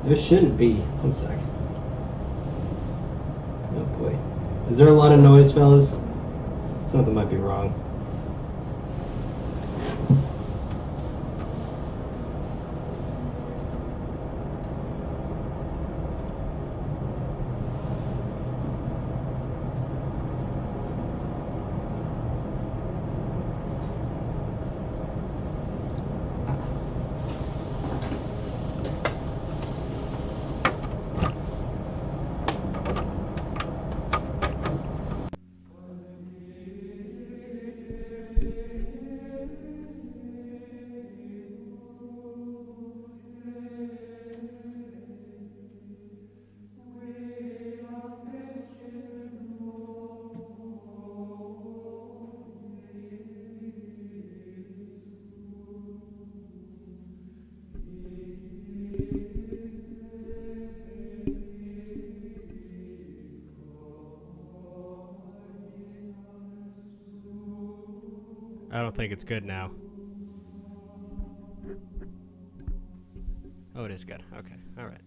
There shouldn't be. One sec. Oh boy. Is there a lot of noise, fellas? Something might be wrong. I don't think it's good now. Oh, it is good. Okay. All right.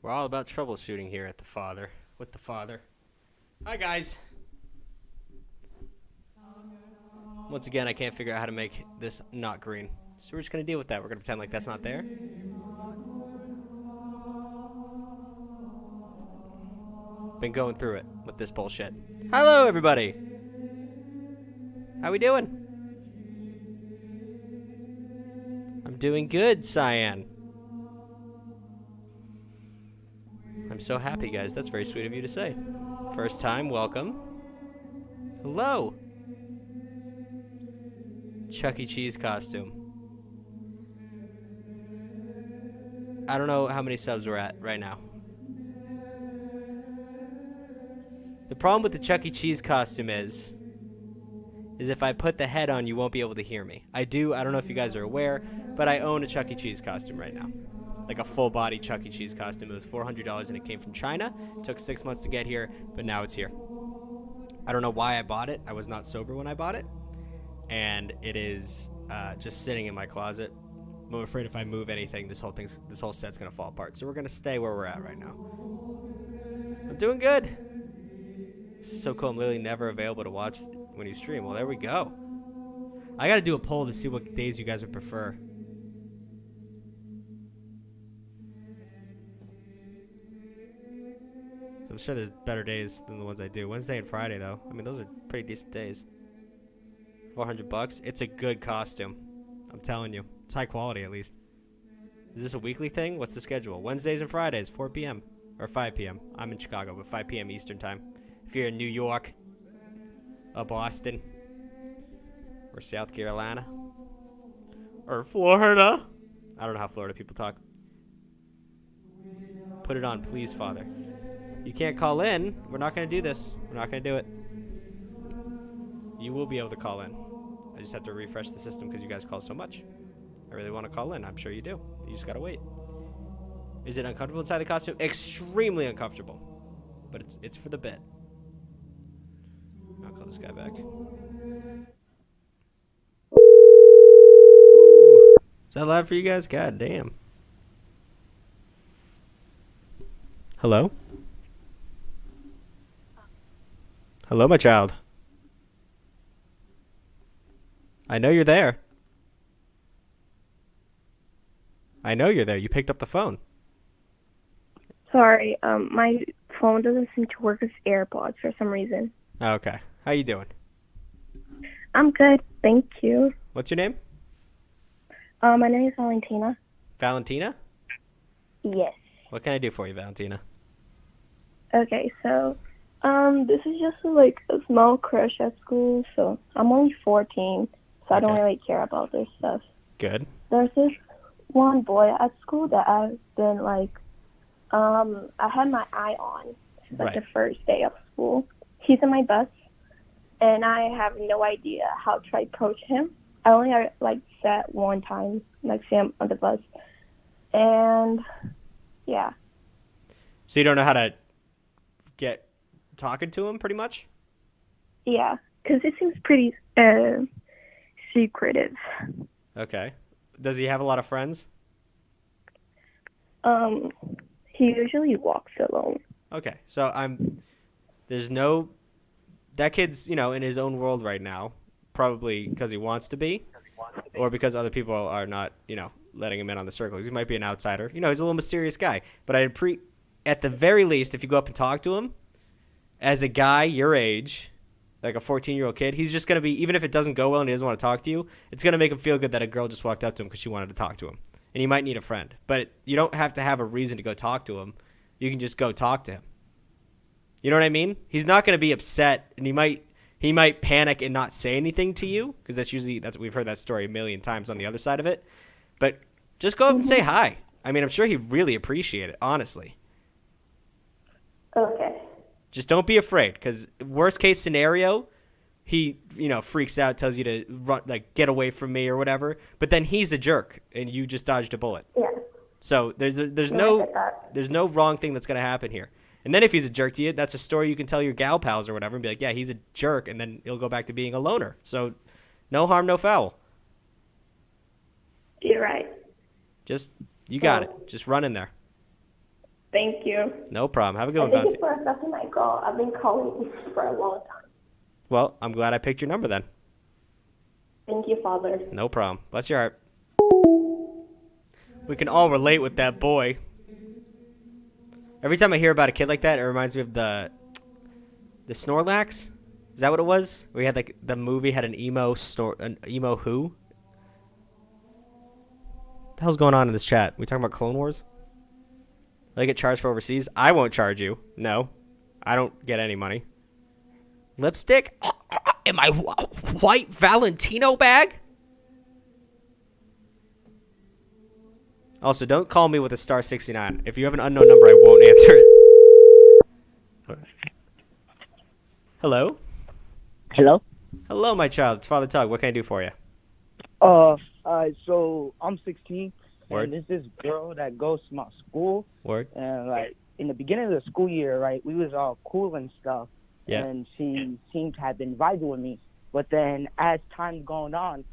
We're all about troubleshooting here at the Father. With the Father. Hi, guys. Once again, I can't figure out how to make this not green. So we're just going to deal with that. We're going to pretend like that's not there. Been going through it with this bullshit. Hello, everybody. How we doing? I'm doing good, Cyan. I'm so happy, guys. That's very sweet of you to say. First time, welcome. Hello. Chuck E. Cheese costume. I don't know how many subs we're at right now. The problem with the Chuck E. Cheese costume is if I put the head on, you won't be able to hear me. I don't know if you guys are aware, but I own a Chuck E. Cheese costume right now. Like a full-body Chuck E. Cheese costume. It was $400 and it came from China. It took 6 months to get here, but now it's here. I don't know why I bought it. I was not sober when I bought it. And it is just sitting in my closet. I'm afraid if I move anything, this whole set's going to fall apart. So we're going to stay where we're at right now. I'm doing good. This is so cool. I'm literally never available to watch when you stream. Well, there we go. I gotta do a poll to see what days you guys would prefer. So I'm sure there's better days than the ones I do. Wednesday and Friday, though. I mean, those are pretty decent days. $400. It's a good costume. I'm telling you. It's high quality, at least. Is this a weekly thing? What's the schedule? Wednesdays and Fridays, 4 p.m. Or 5 p.m. I'm in Chicago, but 5 p.m. Eastern time. If you're in New York, or Boston, or South Carolina, or Florida. I don't know how Florida people talk. Put it on, please, Father. You can't call in. We're not going to do this. We're not going to do it. You will be able to call in. I just have to refresh the system because you guys call so much. I really want to call in. I'm sure you do. You just got to wait. Is it uncomfortable inside the costume? Extremely uncomfortable. But it's for the bit. I'll call this guy back. Is that loud for you guys? God damn. Hello? Hello, my child. I know you're there. I know you're there. You picked up the phone. Sorry, my phone doesn't seem to work with AirPods for some reason. Okay. How you doing? I'm good, thank you. What's your name? My name is Valentina. Valentina? Yes. What can I do for you, Valentina? Okay, so, this is just like a small crush at school, so I'm only 14, so I don't really care about this stuff. Good. There's this one boy at school that I've been like, I had my eye on since like the first day of school. He's in my bus, and I have no idea how to approach him. I only like sat one time next to him on the bus, and yeah. So you don't know how to get talking to him, pretty much? Yeah, because it seems pretty secretive. Okay. Does he have a lot of friends? He usually walks alone. Okay, so that kid's, in his own world right now, probably because he wants to be, or because other people are not, letting him in on the circle. He might be an outsider. He's a little mysterious guy. But at the very least, if you go up and talk to him, as a guy your age, like a 14-year-old kid, he's just going to be, even if it doesn't go well and he doesn't want to talk to you, it's going to make him feel good that a girl just walked up to him because she wanted to talk to him. And he might need a friend. But you don't have to have a reason to go talk to him. You can just go talk to him. You know what I mean? He's not going to be upset, and he might panic and not say anything to you, because that's we've heard that story a million times on the other side of it. But just go up and say hi. I mean, I'm sure he'd really appreciate it, honestly. Okay. Just don't be afraid, because worst case scenario, he freaks out, tells you to run, like, get away from me or whatever. But then he's a jerk, and you just dodged a bullet. Yeah. So there's no wrong thing that's gonna happen here. And then if he's a jerk to you, that's a story you can tell your gal pals or whatever, and be like, yeah, he's a jerk, and then he'll go back to being a loner. So no harm, no foul. You're right. You got it. Just run in there. Thank you. No problem. Have a good one, Thank Valentine. you for accepting my call. I've been calling you for a long time. Well, I'm glad I picked your number then. Thank you, Father. No problem. Bless your heart. We can all relate with that boy. Every time I hear about a kid like that, it reminds me of the Snorlax. Is that what it was? We had like the movie had an emo who? What the hell's going on in this chat? We talking about Clone Wars? Will I get charged for overseas? I won't charge you. No. I don't get any money. Lipstick? In my white Valentino bag? Also, don't call me with a star 69. If you have an unknown number, I won't answer it. Hello? Hello? Hello, my child. It's Father Tug. What can I do for you? So I'm 16, Word. and there's this girl that goes to my school. Word. And, in the beginning of the school year, right, we was all cool and stuff. Yeah. And she seemed to have been vibing with me. But then as time going on,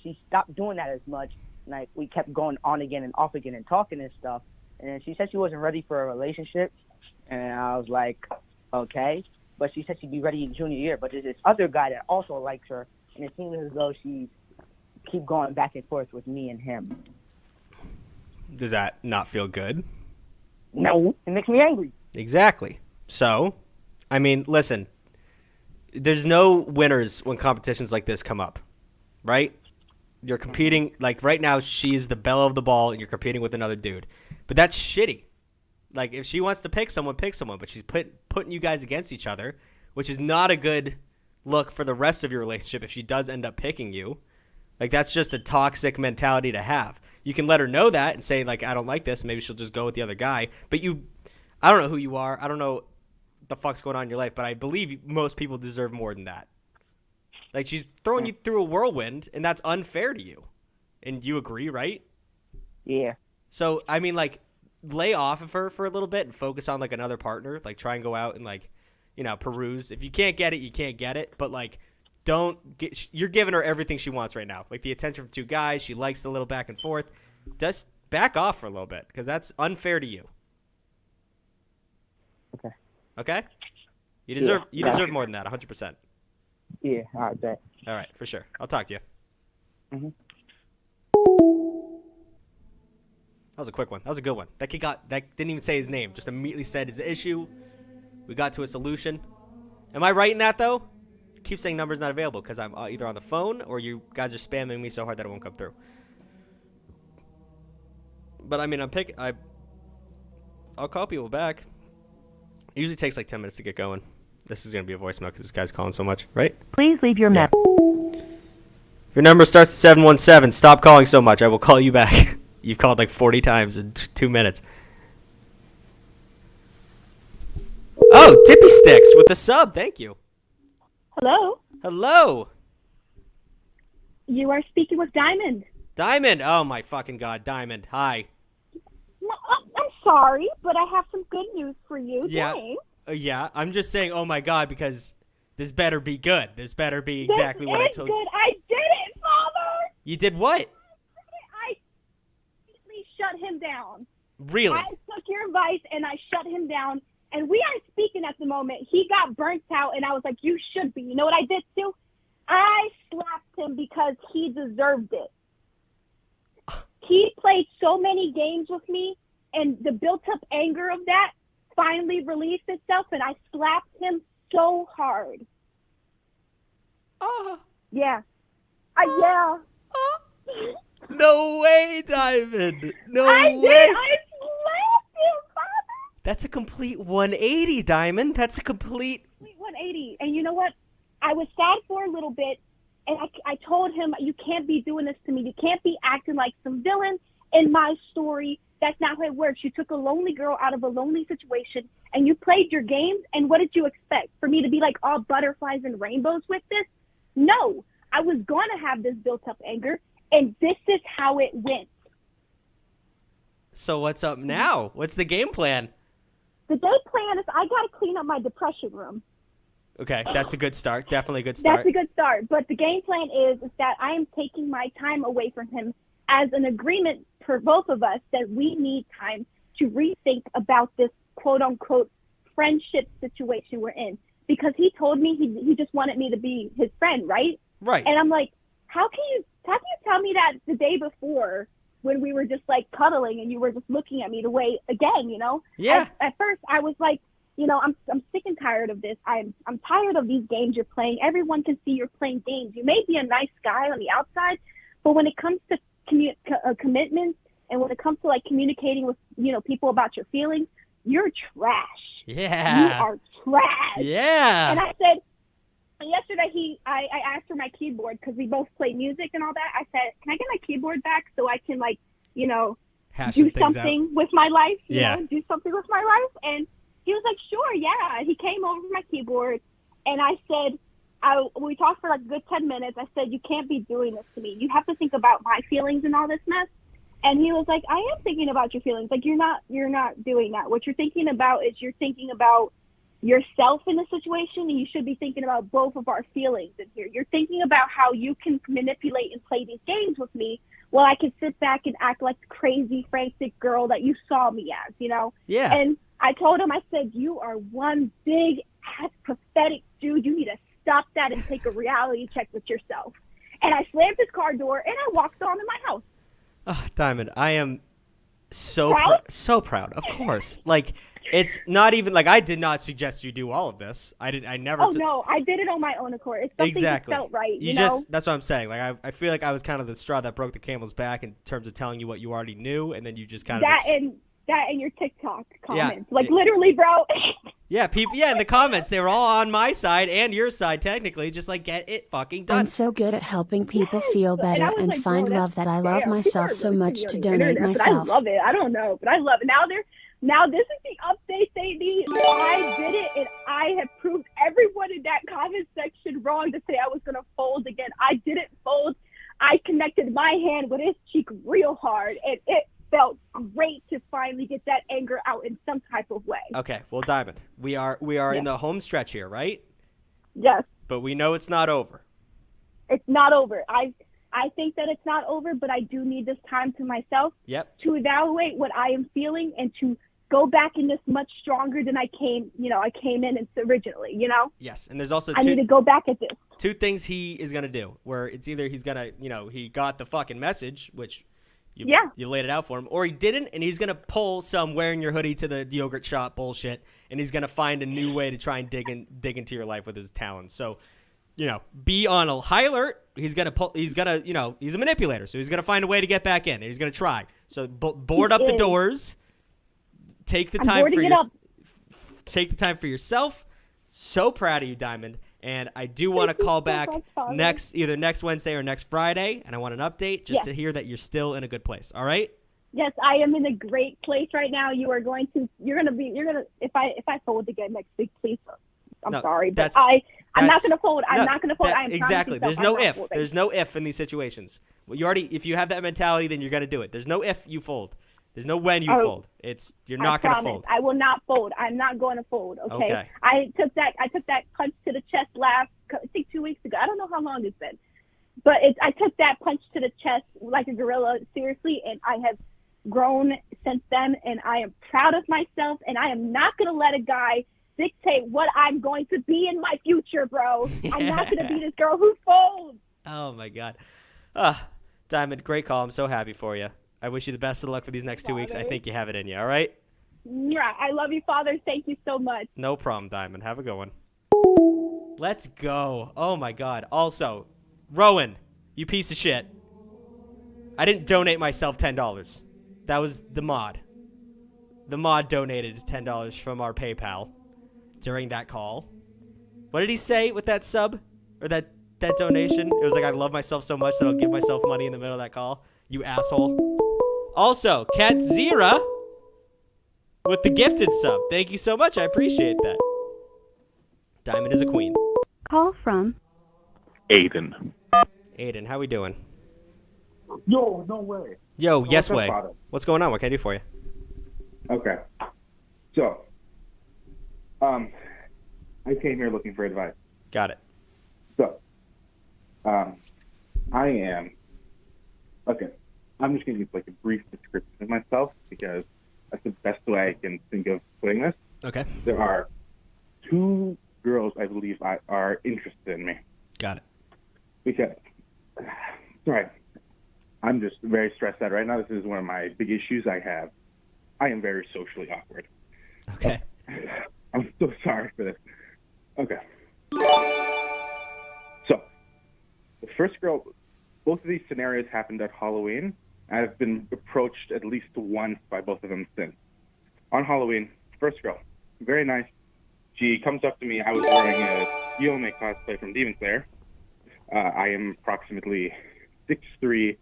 she stopped doing that as much. Like, we kept going on again and off again and talking and stuff. And she said she wasn't ready for a relationship. And I was like, okay. But she said she'd be ready in junior year. But there's this other guy that also likes her. And it seems as though she keep going back and forth with me and him. Does that not feel good? No, it makes me angry. Exactly. So, I mean, listen. There's no winners when competitions like this come up, right? You're competing, like right now she's the belle of the ball and you're competing with another dude. But that's shitty. Like if she wants to pick someone, but she's putting you guys against each other, which is not a good look for the rest of your relationship if she does end up picking you. Like that's just a toxic mentality to have. You can let her know that and say like, I don't like this. Maybe she'll just go with the other guy. But I don't know who you are. I don't know what the fuck's going on in your life, but I believe most people deserve more than that. Like, she's throwing you through a whirlwind, and that's unfair to you. And you agree, right? Yeah. So, I mean, like, lay off of her for a little bit and focus on, like, another partner. Like, try and go out and, like, peruse. If you can't get it, you can't get it. But, like, you're giving her everything she wants right now. Like, the attention from two guys. She likes the little back and forth. Just back off for a little bit, because that's unfair to you. Okay. Okay? You deserve more than that, 100%. Yeah, I bet. All right, for sure. I'll talk to you. Mm-hmm. That was a quick one. That was a good one. That kid didn't even say his name. Just immediately said his issue. We got to a solution. Am I right in that, though? Keep saying number's not available because I'm either on the phone or you guys are spamming me so hard that it won't come through. But, I mean, I'll call people back. It usually takes like 10 minutes to get going. This is going to be a voicemail because this guy's calling so much, right? Please leave your message. If your number starts at 717, stop calling so much. I will call you back. You've called like 40 times in 2 minutes. Oh, Dippy Sticks with the sub. Thank you. Hello? Hello. You are speaking with Diamond. Diamond. Oh, my fucking God. Diamond. Hi. I'm sorry, but I have some good news for you. Yeah. Yeah, I'm just saying, oh, my God, because this better be good. This better be exactly what I told you. Good. I did it, Father. You did what? I completely shut him down. Really? I took your advice and I shut him down. And we aren't speaking at the moment. He got burnt out, and I was like, you should be. You know what I did too? I slapped him because he deserved it. He played so many games with me, and the built-up anger of that finally released itself, and I slapped him so hard. Yeah. Yeah. No way, Diamond. No I way. did. I slapped him, Father. That's a complete 180, Diamond. That's a complete 180. And you know what? I was sad for a little bit, and I told him, you can't be doing this to me. You can't be acting like some villain in my story. That's not how it works. You took a lonely girl out of a lonely situation, and you played your games, and what did you expect? For me to be like all butterflies and rainbows with this? No. I was going to have this built-up anger, and this is how it went. So what's up now? What's the game plan? The game plan is I got to clean up my depression room. Okay, that's a good start. Definitely a good start. That's a good start. But the game plan is that I am taking my time away from him as an agreement for both of us that we need time to rethink about this quote-unquote friendship situation we're in. Because he told me he just wanted me to be his friend, right? Right. And I'm like, how can you tell me that the day before when we were just like cuddling and you were just looking at me the way again, you know? Yeah. At first I was like, you know, I'm sick and tired of this. I'm tired of these games you're playing. Everyone can see you're playing games. You may be a nice guy on the outside, but when it comes to commitments and when it comes to like communicating with, you know, people about your feelings, you're trash. Yeah. You are trash. Yeah. And I said, yesterday I asked for my keyboard because we both play music and all that. I said, can I get my keyboard back so I can like, you know, do something with my life? You know, do something with my life. And he was like, sure, yeah. He came over my keyboard, and I said, we talked for like a good 10 minutes. I said, you can't be doing this to me. You have to think about my feelings and all this mess. And he was like, I am thinking about your feelings. Like, you're not doing that. What you're thinking about is you're thinking about yourself in the situation, and you should be thinking about both of our feelings in here. You're thinking about how you can manipulate and play these games with me while I can sit back and act like the crazy, frantic girl that you saw me as, you know? Yeah. And I told him, I said, you are one big ass pathetic dude. You need to stop that and take a reality check with yourself. And I slammed his car door and I walked on to my house. Oh, Diamond, I am so Proud? proud. Of course. Like, it's not even like I did not suggest you do all of this. I never. Oh no, I did it on my own accord. It's something that felt right. You know? That's what I'm saying. Like, I feel like I was kind of the straw that broke the camel's back in terms of telling you what you already knew, and then you just kind of that and your TikTok comments. Yeah. Like, literally, bro. Yeah, people. Yeah, in the comments, they were all on my side and your side, technically. Just like, get it fucking done. I'm so good at helping people feel better and like, find bro, love that I love myself so much to donate myself. But I love it. I don't know, but I love it. Now this is the update they need. I did it, and I have proved everyone in that comment section wrong to say I was going to fold again. I didn't fold. I connected my hand with his cheek real hard, and it felt great to finally get that anger out in some type of way. Okay, well, Diamond, we are in the home stretch here, right? Yes. But we know it's not over. It's not over. I think that it's not over, but I do need this time to myself to evaluate what I am feeling and to go back in this much stronger than I came in originally, you know? Yes, and there's also I need to go back at this. two things he is going to do, where it's either he's going to, you know, he got the fucking message, which you laid it out for him, or he didn't, and he's going to pull some wearing your hoodie to the yogurt shop bullshit, and he's going to find a new way to try and dig into your life with his talents. So, you know, be on a high alert. He's going to, you know, he's a manipulator, so he's going to find a way to get back in, and he's going to try. So board up the doors. Take the time for yourself. So proud of you, Diamond. And I do want to call back either next Wednesday or next Friday, and I want an update just to hear that you're still in a good place. All right? Yes, I am in a great place right now. If I fold again next week, please. I'm sorry, but I'm not going to fold. I'm not going to fold. Exactly. There's no if. There's no if in these situations. Well, if you have that mentality, then you're going to do it. There's no if you fold. There's no when you fold. You're not going to fold. I will not fold. I'm not going to fold. Okay. I took that punch to the chest I think 2 weeks ago. I don't know how long it's been, but I took that punch to the chest like a gorilla, seriously, and I have grown since then, and I am proud of myself, and I am not going to let a guy dictate what I'm going to be in my future, bro. Yeah. I'm not going to be this girl who folds. Oh, my God. Diamond, great call. I'm so happy for you. I wish you the best of luck for these next 2 weeks. I think you have it in you, all right? Yeah, I love you, Father. Thank you so much. No problem, Diamond. Have a good one. Let's go. Oh, my God. Also, Rowan, you piece of shit. I didn't donate myself $10. That was the mod. The mod donated $10 from our PayPal during that call. What did he say with that sub? Or that donation? It was like, I love myself so much that I'll give myself money in the middle of that call. You asshole. Also, Cat Zira with the gifted sub. Thank you so much. I appreciate that. Diamond is a queen. Call from Aiden. Aiden, how we doing? Yo, no way. Yo, yes way. What's going on? What can I do for you? Okay. So, I came here looking for advice. Got it. So, I am... Okay. I'm just going to give like a brief description of myself because that's the best way I can think of putting this. Okay. There are 2 girls I believe are interested in me. Got it. Because, sorry, I'm just very stressed out right now. This is one of my big issues I have. I am very socially awkward. Okay. I'm so sorry for this. Okay. So, the first girl, both of these scenarios happened at Halloween. I've been approached at least once by both of them since. On Halloween, first girl, very nice. She comes up to me. I was wearing a Yome cosplay from Demon Slayer. I am approximately 6'3",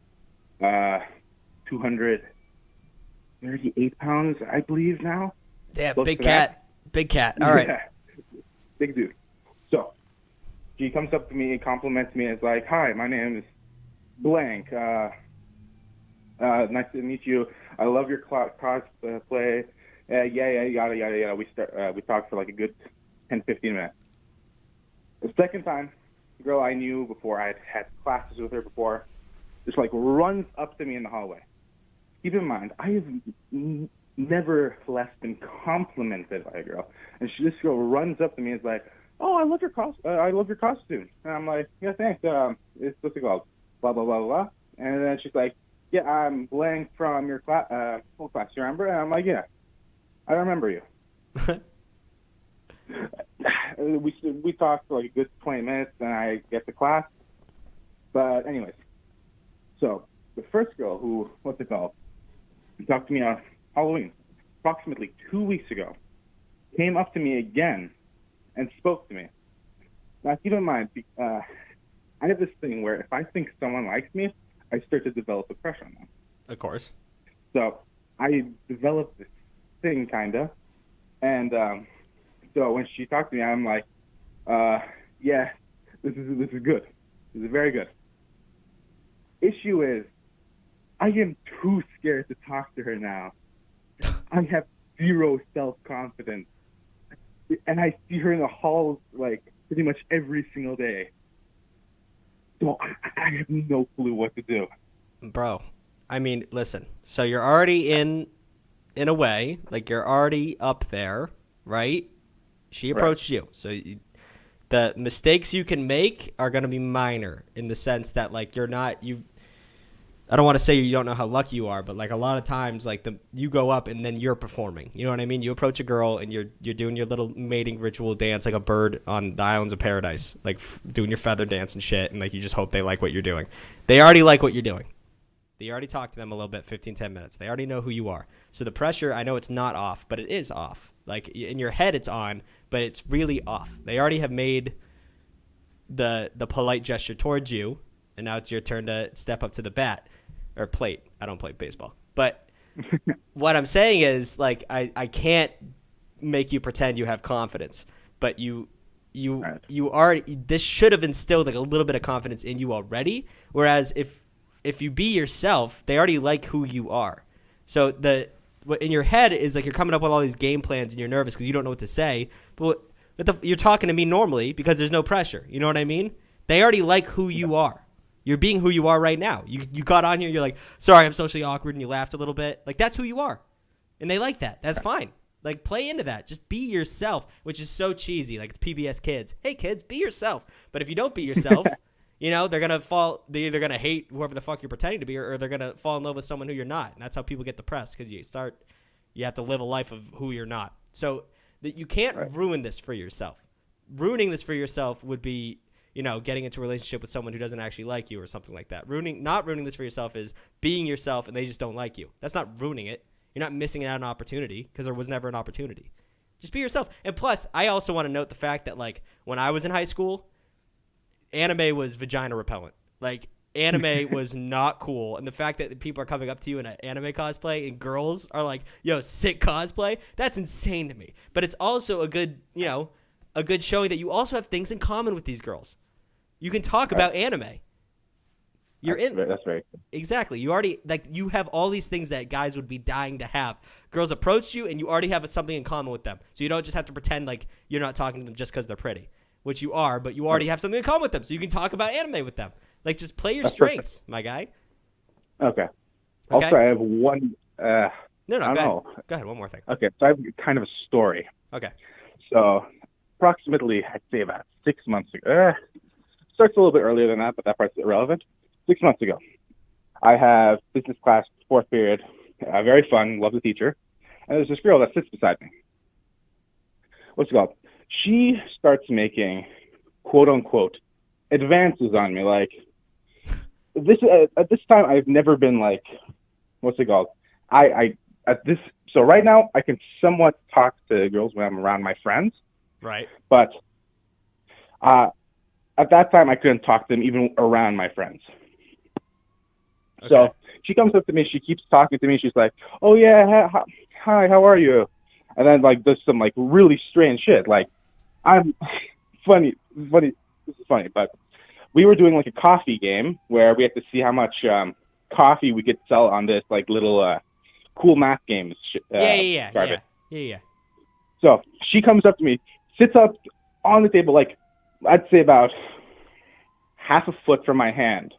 238 pounds, I believe now. Damn, Close big to cat. that. Big cat. All right. Yeah. Big dude. So, she comes up to me and compliments me as like, hi, my name is blank. Nice to meet you. I love your cosplay. Yeah, yada, yada, yada. We talked for like a good 10, 15 minutes. The second time, the girl I knew before, I had had classes with her before, just like runs up to me in the hallway. Keep in mind, I have never less been complimented by a girl. And this girl runs up to me and is like, oh, I love your costume. And I'm like, yeah, thanks. It's what's it called? Blah, blah, blah, blah. And then she's like, yeah, I'm blank from your class. Full class, you remember? And I'm like, yeah, I remember you. We talked for like a good 20 minutes, and I get to class. But anyways, so the first girl who, what's it called, talked to me on Halloween, approximately 2 weeks ago, came up to me again and spoke to me. Now, keep in mind, I have this thing where if I think someone likes me, I start to develop a crush on them. Of course. So I developed this thing, kind of. And so when she talked to me, I'm like, yeah, this is good. This is very good. Issue is, I am too scared to talk to her now. I have zero self-confidence. And I see her in the halls, like, pretty much every single day. So I have no clue what to do. Bro, I mean, listen. So you're already in a way, like you're already up there, right? She approached you. So the mistakes you can make are going to be minor in the sense that, like, I don't want to say you don't know how lucky you are, but like a lot of times, like you go up and then you're performing. You know what I mean? You approach a girl and you're doing your little mating ritual dance like a bird on the Islands of Paradise, like doing your feather dance and shit, and like you just hope they like what you're doing. They already like what you're doing. You already talked to them a little bit, 15, 10 minutes. They already know who you are. So the pressure, I know it's not off, but it is off. Like in your head it's on, but it's really off. They already have made the polite gesture towards you, and now it's your turn to step up to the bat. Or plate. I don't play baseball. But what I'm saying is, like, I can't make you pretend you have confidence. But you already, this should have instilled like a little bit of confidence in you already. Whereas if you be yourself, they already like who you are. So what in your head is like you're coming up with all these game plans and you're nervous because you don't know what to say. But you're talking to me normally because there's no pressure. You know what I mean? They already like who you are. You're being who you are right now. You got on here, you're like, sorry, I'm socially awkward, and you laughed a little bit. Like, that's who you are. And they like that. That's fine. Like, play into that. Just be yourself, which is so cheesy. Like, it's PBS Kids. Hey, kids, be yourself. But if you don't be yourself, you know, they're either going to hate whoever the fuck you're pretending to be, or they're going to fall in love with someone who you're not. And that's how people get depressed, because you have to live a life of who you're not. So that you can't ruin this for yourself. Ruining this for yourself would be, you know, getting into a relationship with someone who doesn't actually like you or something like that. Not ruining this for yourself is being yourself and they just don't like you. That's not ruining it. You're not missing out on an opportunity, because there was never an opportunity. Just be yourself. And plus, I also want to note the fact that, like, when I was in high school, anime was vagina repellent. Like, anime was not cool. And the fact that people are coming up to you in an anime cosplay and girls are like, yo, sick cosplay, that's insane to me. But it's also a good showing that you also have things in common with these girls. You can talk about anime. That's very cool. Exactly. You have all these things that guys would be dying to have. Girls approach you and you already have something in common with them. So you don't just have to pretend like you're not talking to them just because they're pretty, which you are, but you already have something in common with them. So you can talk about anime with them. Like, just play your strengths, my guy. Okay. Also, I have one. No, go ahead. Go ahead. One more thing. Okay. So I have kind of a story. Okay. So approximately, I'd say about 6 months ago. Starts a little bit earlier than that, but that part's irrelevant. 6 months ago, I have business class, 4th period, very fun, love the teacher, and there's this girl that sits beside me. What's it called? She starts making, quote unquote, advances on me. Like, this at this time, I've never been like, what's it called? So right now, I can somewhat talk to girls when I'm around my friends. Right. But at that time, I couldn't talk to them even around my friends. Okay. So she comes up to me, she keeps talking to me, she's like, oh yeah, hi, how are you? And then, like, does some, like, really strange shit. Like, I'm funny, this is funny, but we were doing, like, a coffee game where we had to see how much coffee we could sell on this, like, little cool math games. Yeah. So she comes up to me, sits up on the table, like, I'd say about half a foot from my hand,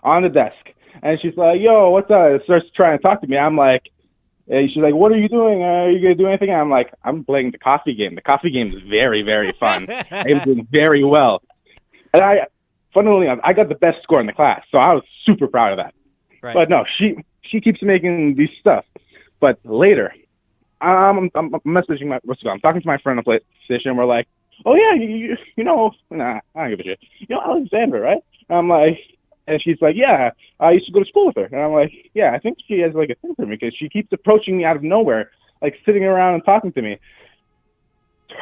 on the desk. And she's like, yo, what's up? Starts trying to talk to me. I'm like, she's like, what are you doing? Are you going to do anything? And I'm like, I'm playing the coffee game. The coffee game is very, very fun. I'm doing very well. And funnily enough, I got the best score in the class. So I was super proud of that. Right. But no, she keeps making these stuff. But later, I'm messaging I'm talking to my friend on PlayStation. We're like, oh yeah, you know, nah, I don't give a shit. You know Alexandra, right? And I'm like, and she's like, yeah, I used to go to school with her. And I'm like, yeah, I think she has, like, a thing for me, because she keeps approaching me out of nowhere, like, sitting around and talking to me.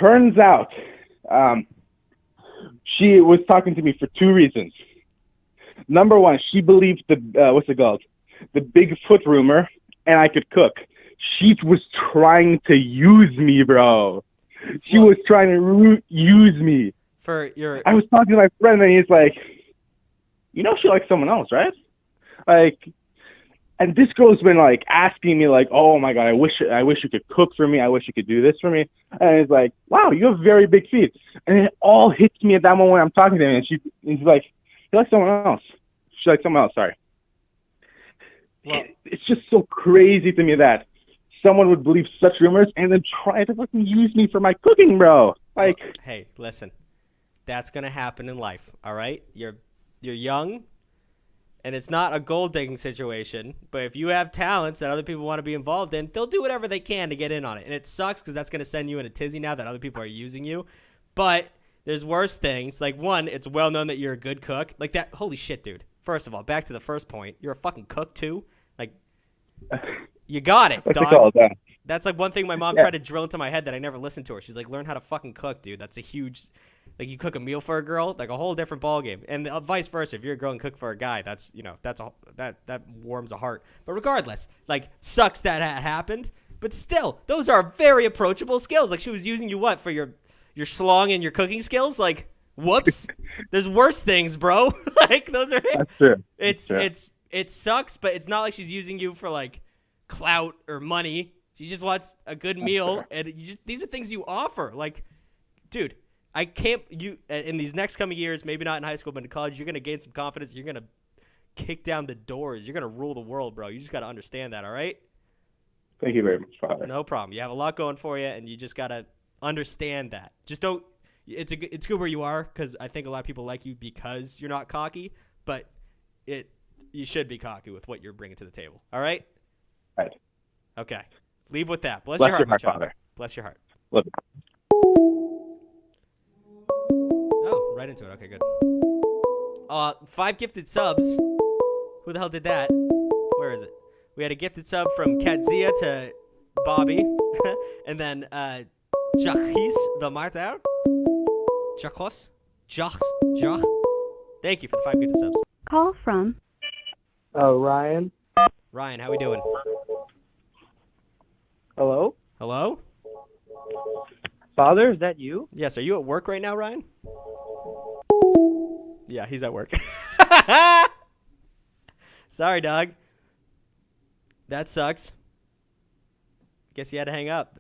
Turns out, she was talking to me for 2 reasons. Number one, she believed the Bigfoot rumor, and I could cook. She was trying to use me, bro. She was trying to use me. I was talking to my friend, and he's like, you know, she likes someone else, right? Like, and this girl's been, like, asking me, like, oh my God, I wish you could cook for me. I wish you could do this for me. And it's like, wow, you have very big feet. And it all hits me at that moment when I'm talking to him. And she's like, you like someone else. She likes someone else, sorry. Well, it's just so crazy to me that someone would believe such rumors and then try to fucking use me for my cooking, bro. Like, hey, listen, that's gonna happen in life. All right, you're young, and it's not a gold digging situation. But if you have talents that other people want to be involved in, they'll do whatever they can to get in on it. And it sucks because that's gonna send you in a tizzy now that other people are using you. But there's worse things. Like, one, it's well known that you're a good cook. Like that. Holy shit, dude. First of all, back to the first point. You're a fucking cook too. Like, you got it, dog. That's like one thing my mom tried to drill into my head that I never listened to her. She's like, learn how to fucking cook, dude. That's a huge, like, you cook a meal for a girl, like a whole different ballgame. And vice versa. If you're a girl and cook for a guy, that's, you know, that warms a heart. But regardless, like, sucks that happened. But still, those are very approachable skills. Like, she was using you for your schlong and your cooking skills. Like, whoops. There's worse things, bro. Like, those are. That's true. It sucks, but it's not like she's using you for, like, clout or money. She just wants a good meal, and these are things you offer. Like, dude, I can't. In these next coming years, maybe not in high school, but in college, you're gonna gain some confidence. You're gonna kick down the doors. You're gonna rule the world, bro. You just gotta understand that. All right? Thank you very much, Father. No problem. You have a lot going for you, and you just got to understand that. Just don't – it's good where you are because I think a lot of people like you because you're not cocky, but you should be cocky with what you're bringing to the table. All right? Right. Okay. Leave with that. Bless your heart, my child. Father. Bless your heart. Love you. Oh, right into it. Okay, good. 5 gifted subs. Who the hell did that? Where is it? We had a gifted sub from Katzia to Bobby. And then Jachis the Martyr. Jachos. Jach. Thank you for the 5 gifted subs. Call from Ryan. Ryan, how we doing? Hello? Hello? Father, is that you? Yes, are you at work right now, Ryan? Yeah, he's at work. Sorry, dog. That sucks. Guess you had to hang up.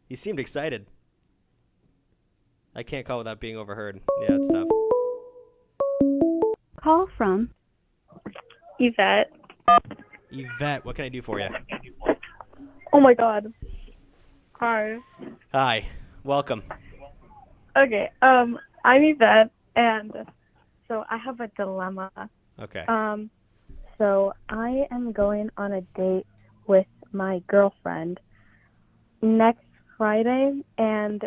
He seemed excited. I can't call without being overheard. Yeah, it's tough. Call from Yvette. Yvette, what can I do for you? Oh my God. Hi. Hi. Welcome. Okay. I'm Yvette, and so I have a dilemma. Okay. So I am going on a date with my girlfriend next Friday, and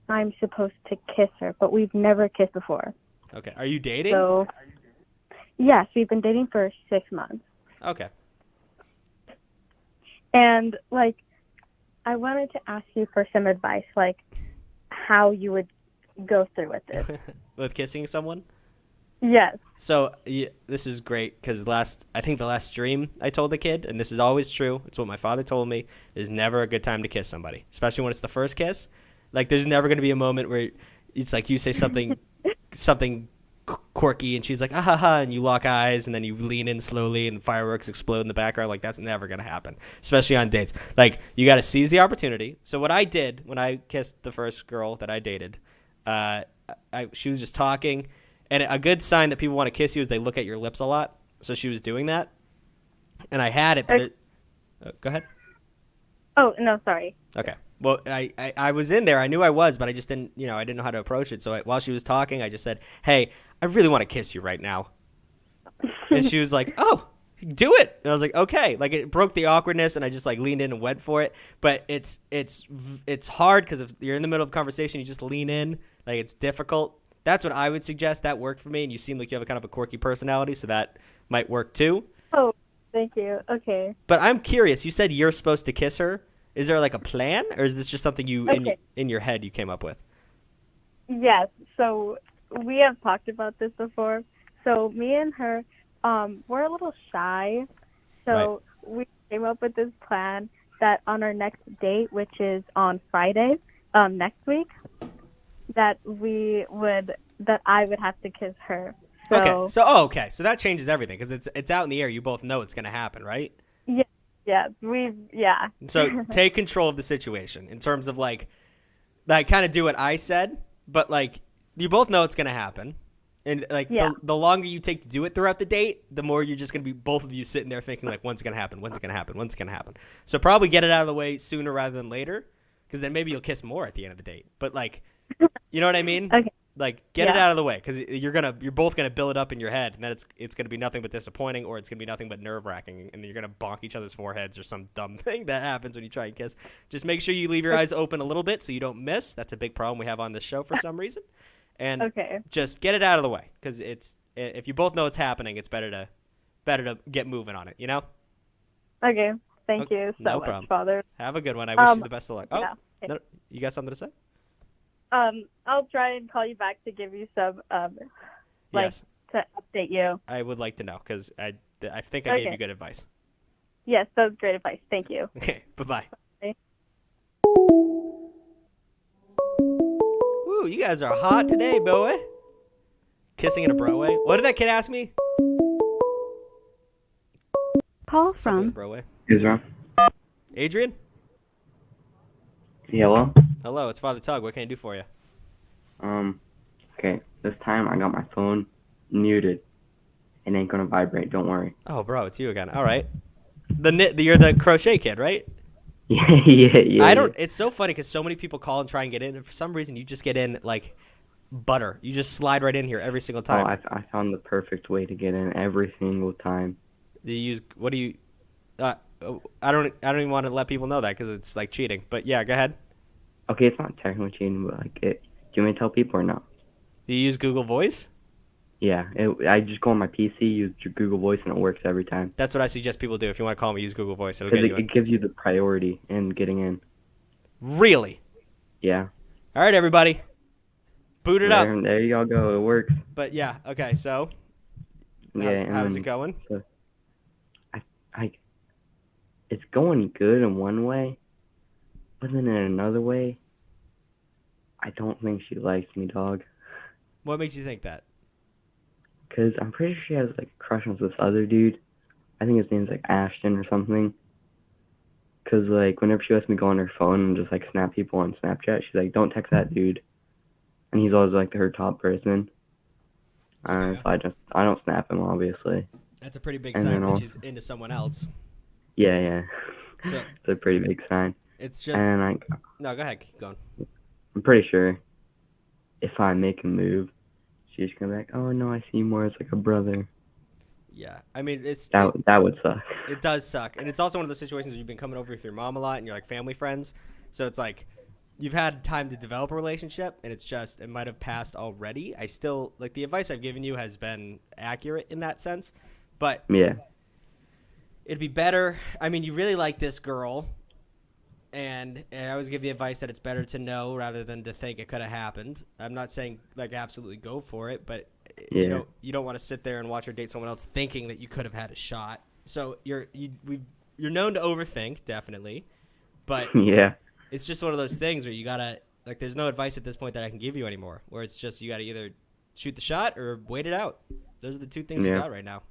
I'm supposed to kiss her, but we've never kissed before. Okay. Are you dating? So, yes, we've been dating for 6 months. Okay. And, like, I wanted to ask you for some advice, like, how you would go through with this. With kissing someone? Yes. So this is great because I think the last stream I told the kid, and this is always true. It's what my father told me. There's never a good time to kiss somebody, especially when it's the first kiss. Like there's never going to be a moment where it's like you say something quirky, and she's like ah ha ha, and you lock eyes, and then you lean in slowly, and fireworks explode in the background. Like that's never going to happen, especially on dates. Like you got to seize the opportunity. So what I did when I kissed the first girl that I dated, she was just talking. And a good sign that people want to kiss you is they look at your lips a lot. So she was doing that. And I had it. But go ahead. Oh, no, sorry. Okay. Well, I was in there. I knew I was, but I just didn't, I didn't know how to approach it. So while she was talking, I just said, hey, I really want to kiss you right now. And she was like, oh, do it. And I was like, okay. Like it broke the awkwardness, and I just like leaned in and went for it. But it's hard because if you're in the middle of a conversation, you just lean in. Like it's difficult. That's what I would suggest. That worked for me, and you seem like you have a kind of a quirky personality, so that might work too. Oh, thank you. Okay. But I'm curious. You said you're supposed to kiss her. Is there like a plan, or is this just something you in your head you came up with? Yes. So we have talked about this before. So me and her, we're a little shy. So we came up with this plan that on our next date, which is on Friday, next week, that I would have to kiss her. So, okay. So that changes everything because it's out in the air. You both know it's going to happen, right? Yeah. So take control of the situation in terms of like kind of do what I said, but like you both know it's going to happen. And like the longer you take to do it throughout the date, the more you're just going to be both of you sitting there thinking like, when's it going to happen? When's it going to happen? When's it going to happen? So probably get it out of the way sooner rather than later, because then maybe you'll kiss more at the end of the date. But like, you know what I mean? Okay. Like get it out of the way, because you're both gonna build it up in your head, and then it's gonna be nothing but disappointing, or it's gonna be nothing but nerve wracking, and you're gonna bonk each other's foreheads or some dumb thing that happens when you try and kiss. Just make sure you leave your eyes open a little bit so you don't miss. That's a big problem we have on this show for some reason. And just get it out of the way, because if you both know it's happening, it's better to get moving on it. You know? Okay. Thank you so much, Father. Have a good one. I wish you the best of luck. Oh, no, you got something to say? I'll try and call you back to give you some, yes, to update you. I would like to know, because I think I gave you good advice. Yes, that was great advice. Thank you. Okay, bye-bye. Bye. Ooh, you guys are hot today, boy. Kissing in a Broadway. What did that kid ask me? Call from Broadway. Israel. Adrian? Hello? Hello, it's Father Tug. What can I do for you? Okay. This time I got my phone muted. It ain't gonna vibrate, don't worry. Oh, bro, it's you again. All right. You're the crochet kid, right? Yeah. I don't. It's so funny because so many people call and try and get in, and for some reason you just get in like butter. You just slide right in here every single time. I found the perfect way to get in every single time. Do you use? What do you? I don't even want to let people know that because it's like cheating. But yeah, go ahead. Okay, it's not technically cheating, but like, do you want me to tell people or no? Do you use Google Voice? Yeah, I just go on my PC, use your Google Voice, and it works every time. That's what I suggest people do. If you want to call me, use Google Voice. It'll get you in. It gives you the priority in getting in. Really? Yeah. All right, everybody. Boot it up. There you all go. It works. But yeah, okay. So, how's it going? So, it's going good in one way, but then in another way, I don't think she likes me, dog. What makes you think that? Because I'm pretty sure she has like a crush on this other dude. I think his name's like Ashton or something. Because like whenever she lets me go on her phone and just like snap people on Snapchat, she's like, don't text that dude. And he's always like her top person. So I don't snap him, obviously. That's a pretty big sign that she's into someone else. Yeah. So, it's a pretty big sign. It's just... And no, go ahead. Keep going. I'm pretty sure if I make a move, she's going to be like, oh, no, I see you more as like a brother. Yeah. I mean, that would suck. It does suck. And it's also one of those situations where you've been coming over with your mom a lot and you're like family friends. So it's like you've had time to develop a relationship and it might have passed already. I still, like, the advice I've given you has been accurate in that sense. But... yeah. It'd be better. I mean, you really like this girl, and I always give the advice that it's better to know rather than to think it could have happened. I'm not saying like absolutely go for it, but you don't want to sit there and watch her date someone else thinking that you could have had a shot. So you're known to overthink, definitely, but yeah, it's just one of those things where you gotta like. There's no advice at this point that I can give you anymore. Where it's just you gotta either shoot the shot or wait it out. Those are the two things you got right now.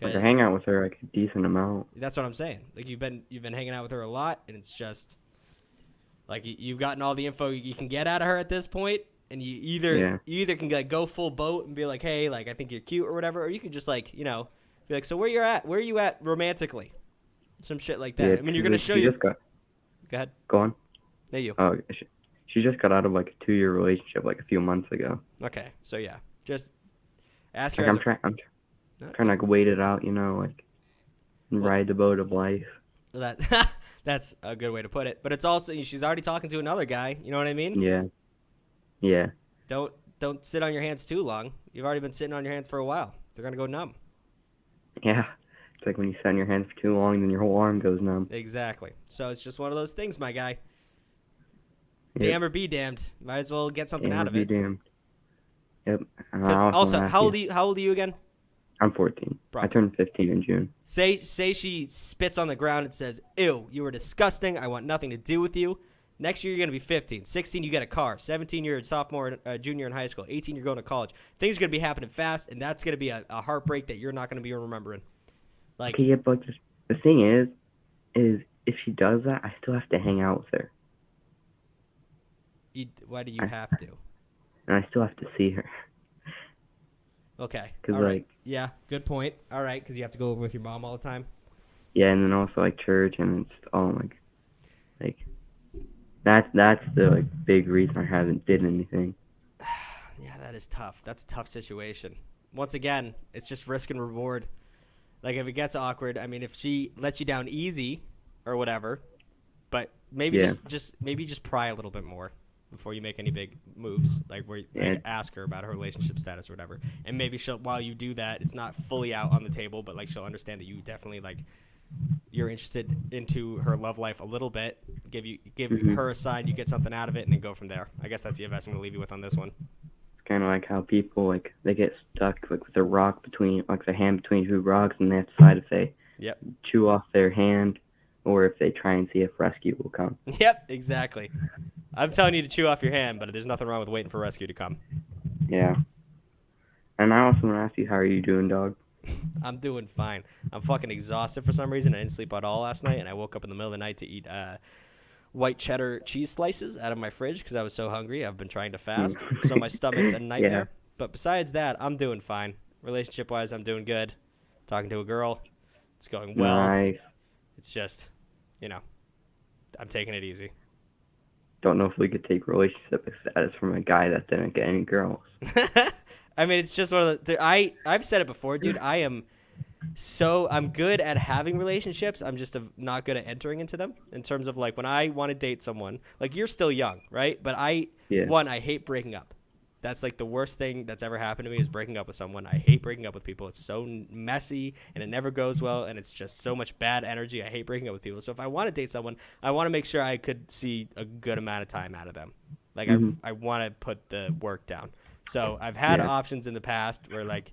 Like I hang out with her like a decent amount. That's what I'm saying. Like you've been hanging out with her a lot, and it's just like you've gotten all the info you can get out of her at this point, and you either can like go full boat and be like, hey, like I think you're cute or whatever, or you can just like be like, so where are you at romantically, some shit like that. Yeah, I mean, you're gonna show you. Go ahead. Go on. Hey, you. Oh, she just got out of like a 2-year relationship like a few months ago. Okay, so yeah, just ask her. Like, I'm trying to like wait it out, like ride the boat of life. That's a good way to put it. But it's also she's already talking to another guy. You know what I mean? Yeah. Don't sit on your hands too long. You've already been sitting on your hands for a while. They're gonna go numb. Yeah. It's like when you sit on your hands for too long, then your whole arm goes numb. Exactly. So it's just one of those things, my guy. Yep. Damn or be damned. Might as well get something out of it. Damned. Yep. Also, how old are you again? I'm 14. Bro. I turned 15 in June. Say she spits on the ground and says, ew, you were disgusting. I want nothing to do with you. Next year, you're going to be 15. 16, you get a car. 17, you're a sophomore, junior in high school. 18, you're going to college. Things are going to be happening fast, and that's going to be a heartbreak that you're not going to be remembering. Like, okay, yeah, but the thing is if she does that, I still have to hang out with her. Why do you have to? And I still have to see her. Okay. All right. Yeah, good point. All right, because you have to go over with your mom all the time. Yeah, and then also like church, and it's like that's the like big reason I haven't did anything. Yeah, that is tough. That's a tough situation. Once again, it's just risk and reward. Like if it gets awkward, I mean, if she lets you down easy or whatever, but maybe just pry a little bit more before you make any big moves, like where you ask her about her relationship status or whatever, and maybe while you do that, it's not fully out on the table, but like she'll understand that you definitely like you're interested into her love life a little bit. Give her a sign, you get something out of it, and then go from there. I guess that's the advice I'm gonna leave you with on this one. It's kind of like how people like they get stuck like with a rock between like the hand between two rocks, and they have to decide if they chew off their hand or if they try and see if rescue will come. Yep, exactly. I'm telling you to chew off your hand, but there's nothing wrong with waiting for rescue to come. Yeah. And I also want to ask you, how are you doing, dog? I'm doing fine. I'm fucking exhausted for some reason. I didn't sleep at all last night, and I woke up in the middle of the night to eat white cheddar cheese slices out of my fridge because I was so hungry. I've been trying to fast, so my stomach's a nightmare. Yeah. But besides that, I'm doing fine. Relationship-wise, I'm doing good. Talking to a girl. It's going well. Nice. It's just, I'm taking it easy. Don't know if we could take relationship status from a guy that didn't get any girls. I mean, it's just one of the. I've said it before, dude. I'm good at having relationships. I'm just not good at entering into them. In terms of like when I want to date someone, like you're still young, right? But I hate breaking up. That's like the worst thing that's ever happened to me is breaking up with someone. I hate breaking up with people. It's so messy and it never goes well and it's just so much bad energy. I hate breaking up with people. So if I want to date someone, I want to make sure I could see a good amount of time out of them. Like I want to put the work down. So I've had options in the past where like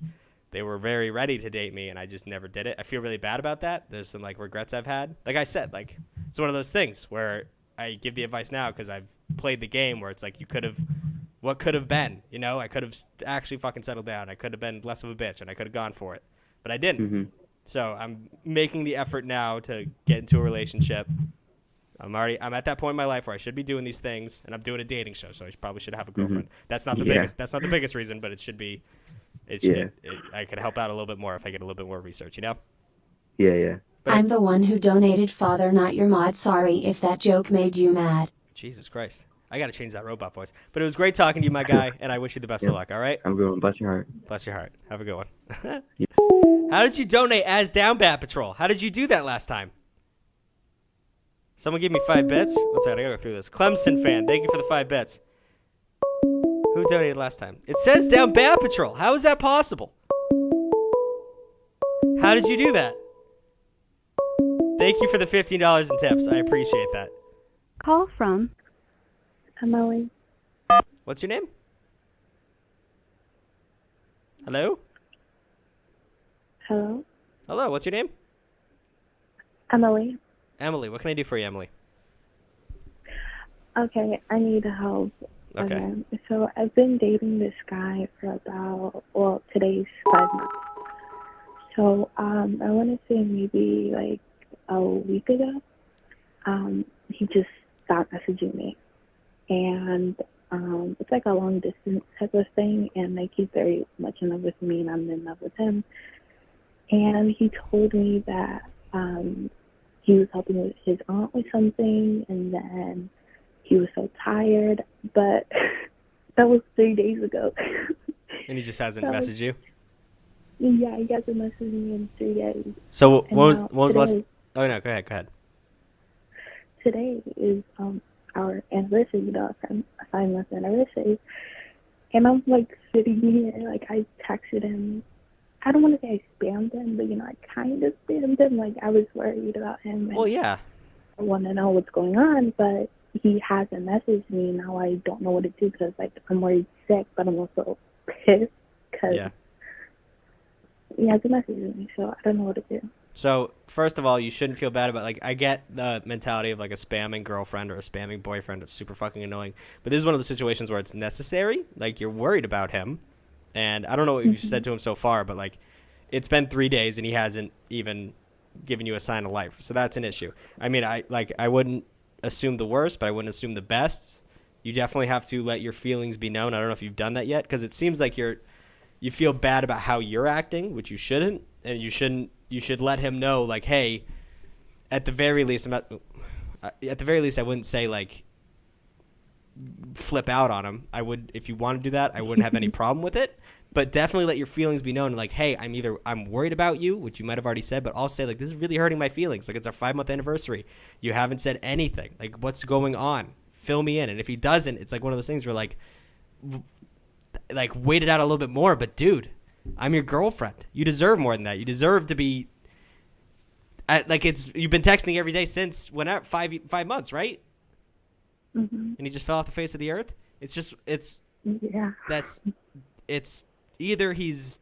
they were very ready to date me and I just never did it. I feel really bad about that. There's some like regrets I've had. Like I said, like it's one of those things where I give the advice now because I've played the game where it's like what could have been, I could have actually fucking settled down. I could have been less of a bitch and I could have gone for it, but I didn't. So I'm making the effort now to get into a relationship. I'm at that point in my life where I should be doing these things and I'm doing a dating show. So I probably should have a girlfriend. That's not the biggest, that's not the biggest reason, but it should be, I could help out a little bit more if I get a little bit more research, Yeah. But I'm the one who donated Father Not Your Mod. Sorry if that joke made you mad. Jesus Christ. I got to change that robot voice. But it was great talking to you, my guy, and I wish you the best of luck, all right? I'm going. Bless your heart. Bless your heart. Have a good one. How did you donate as DownBad Patrol? How did you do that last time? Someone give me 5 bits. One second, I got to go through this. Clemson fan, thank you for the 5 bits. Who donated last time? It says DownBad Patrol. How is that possible? How did you do that? Thank you for the $15 in tips. I appreciate that. Call from Emily. What's your name? Hello? Hello? Hello, what's your name? Emily. Emily, what can I do for you, Emily? Okay, I need help. Okay. Again. So I've been dating this guy for today's 5 months. So I want to say maybe like a week ago, he just stopped messaging me. And it's like a long distance type of thing, and like he's very much in love with me and I'm in love with him. And he told me that he was helping with his aunt with something, and then he was so tired, but that was 3 days ago. And he just hasn't messaged you? Yeah, he hasn't messaged me in 3 days. So what was last? Oh no, go ahead. Today is our anniversary, our 5-month anniversary, and I'm like sitting here, like I texted him. I don't want to say I spammed him, but I kind of spammed him. Like I was worried about him. Well, yeah. I want to know what's going on, but he hasn't messaged me. Now I don't know what to do because like I'm worried sick, but I'm also pissed because he hasn't messaged me, so I don't know what to do. So, first of all, you shouldn't feel bad about, like, I get the mentality of, like, a spamming girlfriend or a spamming boyfriend. It's super fucking annoying. But this is one of the situations where it's necessary. Like, you're worried about him. And I don't know what you've said to him so far, but, like, it's been 3 days and he hasn't even given you a sign of life. So that's an issue. I mean, I wouldn't assume the worst, but I wouldn't assume the best. You definitely have to let your feelings be known. I don't know if you've done that yet, because it seems like you feel bad about how you're acting, which you shouldn't. And you should let him know, like, hey, at the very least, I wouldn't say, like, flip out on him. I would, if you want to do that, I wouldn't have any problem with it. But definitely let your feelings be known. Like, hey, I'm worried about you, which you might have already said, but I'll say, like, this is really hurting my feelings. Like, it's our 5-month anniversary. You haven't said anything. Like, what's going on? Fill me in. And if he doesn't, it's like one of those things where, like, wait it out a little bit more. But, dude, I'm your girlfriend. You deserve more than that. You deserve to be you've been texting every day since 5 months, right? Mm-hmm. And he just fell off the face of the earth. It's either he's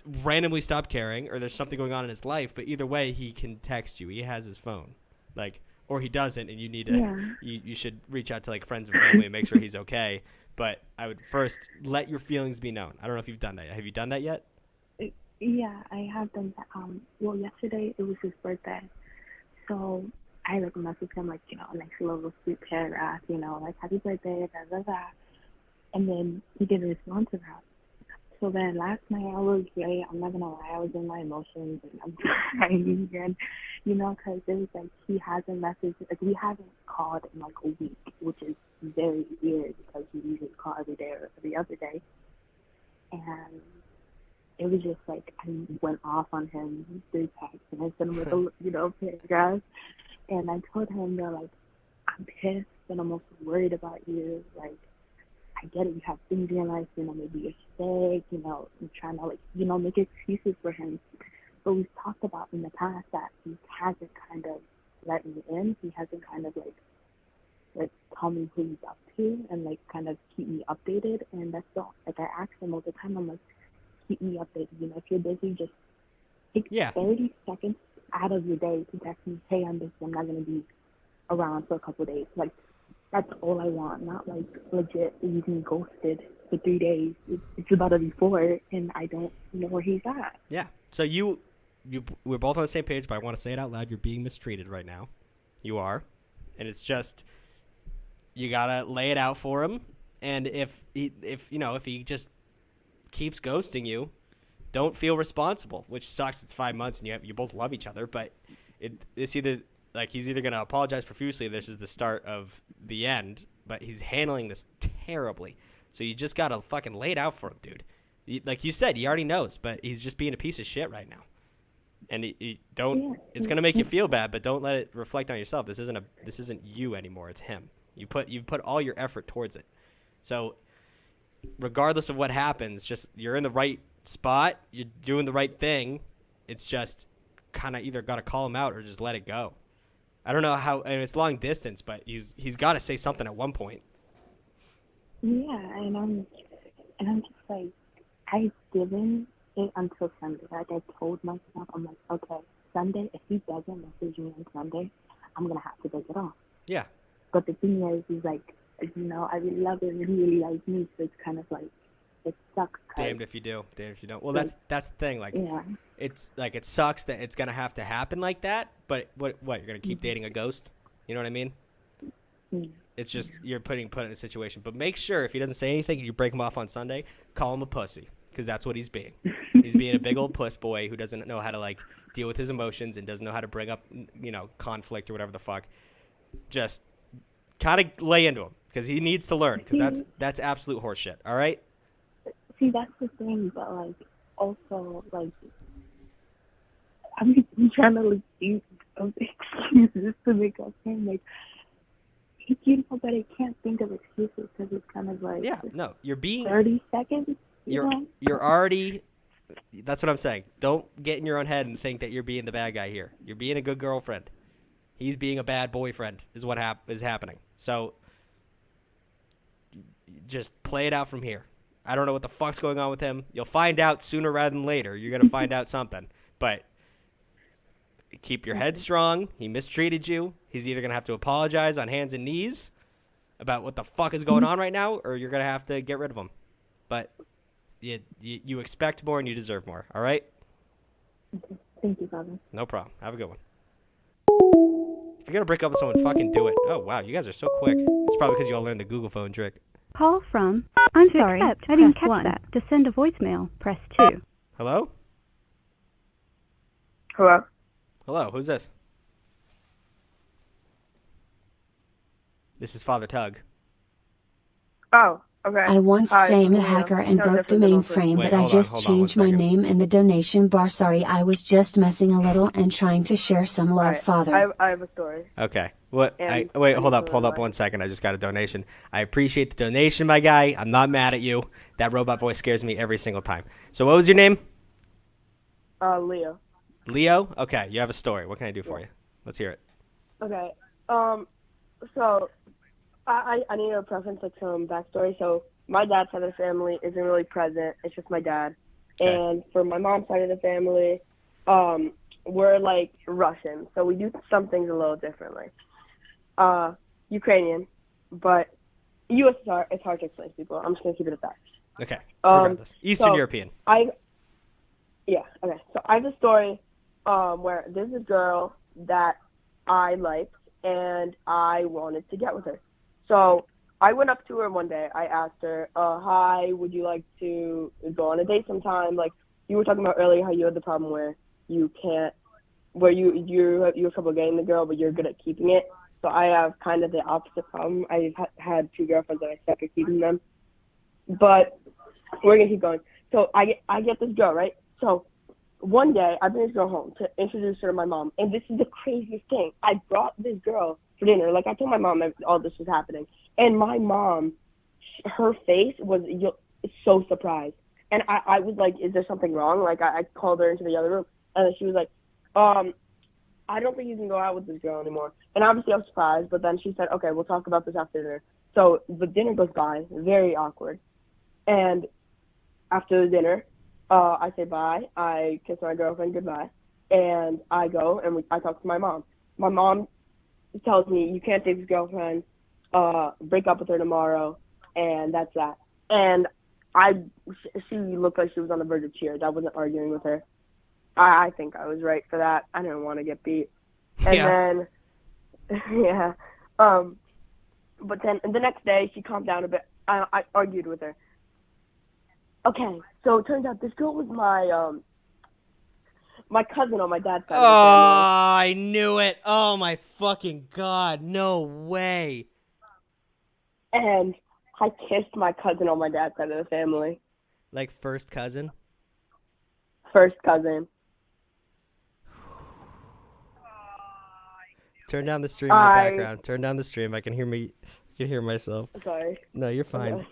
randomly stopped caring, or there's something going on in his life. But either way, he can text you. He has his phone, or he doesn't, and you need to. You should reach out to friends and family and make sure he's okay. But I would first let your feelings be known. I don't know if you've done that yet. Have you done that yet? Yeah, I have done that. Yesterday it was his birthday. So I messaged him, a nice little sweet paragraph, happy birthday, blah, blah, blah. And then he didn't respond to that. So then last night I was great. I'm not going to lie. I was in my emotions and I'm crying again. You know, because it was like he hasn't messaged, like we haven't called in like a week, which is very weird because we usually call every day or every other day. And it was just like I went off on him through text, and I sent him like a paragraph, and I told him that like I'm pissed and I'm also worried about you. Like I get it, you have things in your life, you know, maybe you're sick, you know, I'm trying to like make excuses for him. But we've talked about in the past that he hasn't kind of let me in. He hasn't kind of like tell me who he's up to and like kind of keep me updated. And that's the like I ask him all the time. I'm like, keep me updated. You know, if you're busy, just take 30 seconds out of your day to text me, hey, I'm busy. I'm not gonna be around for a couple of days. Like that's all I want. Not like legit using ghosted for 3 days. It's about to be 4, and I don't know where he's at. Yeah. So we're both on the same page, but I want to say it out loud. You're being mistreated right now. You are. And it's just, you got to lay it out for him. And if he just keeps ghosting you, don't feel responsible, which sucks. It's 5 months and you both love each other, but it's either like he's either going to apologize profusely. This is the start of the end, but he's handling this terribly. So you just got to fucking lay it out for him, dude. Like you said, he already knows, but he's just being a piece of shit right now. And it's going to make you feel bad, but don't let it reflect on yourself. This isn't you anymore. It's him. You've put all your effort towards it. So regardless of what happens, just you're in the right spot. You're doing the right thing. It's just kind of either got to call him out or just let it go. I don't know how, and it's long distance, but he's got to say something at one point. Yeah, and I'm just like, I've given it until Sunday. Like I told myself, I'm like, okay, Sunday, if he doesn't message me on Sunday, I'm going to have to take it off. Yeah. But the thing is, he's like, you know, I really love him and he really likes me, so it's kind of like, it sucks. Damned if you do, damned if you don't. Well, that's the thing. Like, it's like, it sucks that it's going to have to happen like that, but what you're going to keep dating a ghost? You know what I mean? Mm-hmm. It's just, you're put in a situation. But make sure if he doesn't say anything and you break him off on Sunday, call him a pussy. Because that's what he's being. He's being a big old puss boy who doesn't know how to like deal with his emotions and doesn't know how to bring up, you know, conflict or whatever the fuck. Just kind of lay into him because he needs to learn because that's absolute horseshit. All right. See, that's the thing, but like also like I'm trying to like think of excuses to make up for him. Like you know, but I can't think of excuses because it's kind of like you're being 30 seconds. You're already. That's what I'm saying. Don't get in your own head and think that you're being the bad guy here. You're being a good girlfriend. He's being a bad boyfriend is what is happening. So just play it out from here. I don't know what the fuck's going on with him. You'll find out sooner rather than later. You're going to find out something. But keep your head strong. He mistreated you. He's either going to have to apologize on hands and knees about what the fuck is going on right now, or you're going to have to get rid of him. But you expect more and you deserve more. All right? Thank you, Father. No problem. Have a good one. If you're going to break up with someone, fucking do it. Oh, wow. You guys are so quick. It's probably because you all learned the Google phone trick. Call from. I'm sorry. I didn't catch that. To send a voicemail, press 2. Hello? Hello? Hello. Who's this? This is Father Tug. Oh, okay. I once became a hacker and broke the mainframe, but I just changed my name in the donation bar. Sorry, I was just messing a little and trying to share some love, Father. I have a story. Okay. Wait, hold up 1 second. I just got a donation. I appreciate the donation, my guy. I'm not mad at you. That robot voice scares me every single time. So what was your name? Leo. Leo? Okay, you have a story. What can I do for you? Let's hear it. Okay. So I need to preference like some backstory. So my dad's side of the family isn't really present. It's just my dad. Okay. And for my mom's side of the family, we're like Russian. So we do some things a little differently. Ukrainian, but USSR, it's hard to explain to people. I'm just going to keep it at that. Okay. Regardless. Eastern European. Okay. So I have a story where there's a girl that I liked and I wanted to get with her. So I went up to her one day. I asked her, hi, would you like to go on a date sometime? Like you were talking about earlier how you had the problem where you can't where you have trouble getting the girl, but you're good at keeping it. So I have kind of the opposite problem. I've had 2 girlfriends and I suck at keeping them. But we're gonna keep going. So I get this girl, right? So one day I bring this girl home to introduce her to my mom, and this is the craziest thing. I brought this girl for dinner. Like, I told my mom that all this was happening, and my mom, her face was so surprised. And I was like, is there something wrong? Like, I called her into the other room, and she was like, I don't think you can go out with this girl anymore. And obviously I was surprised, but then she said, okay, we'll talk about this after dinner. So the dinner goes by, very awkward. And after the dinner, I say bye. I kiss my girlfriend goodbye. And I go and I talk to my mom. My mom tells me, you can't date this girlfriend, break up with her tomorrow, and that's that. And she looked like she was on the verge of tears. I wasn't arguing with her. I think I was right for that. I didn't want to get beat. And then, yeah. But then the next day, she calmed down a bit. I argued with her. Okay, so it turns out this girl was my cousin on my dad's side of the family. Oh, I knew it. Oh, my fucking God. No way. And I kissed my cousin on my dad's side of the family. Like first cousin? First cousin. Turn down the stream in the background. Turn down the stream. I can hear myself. Sorry. No, you're fine. Okay.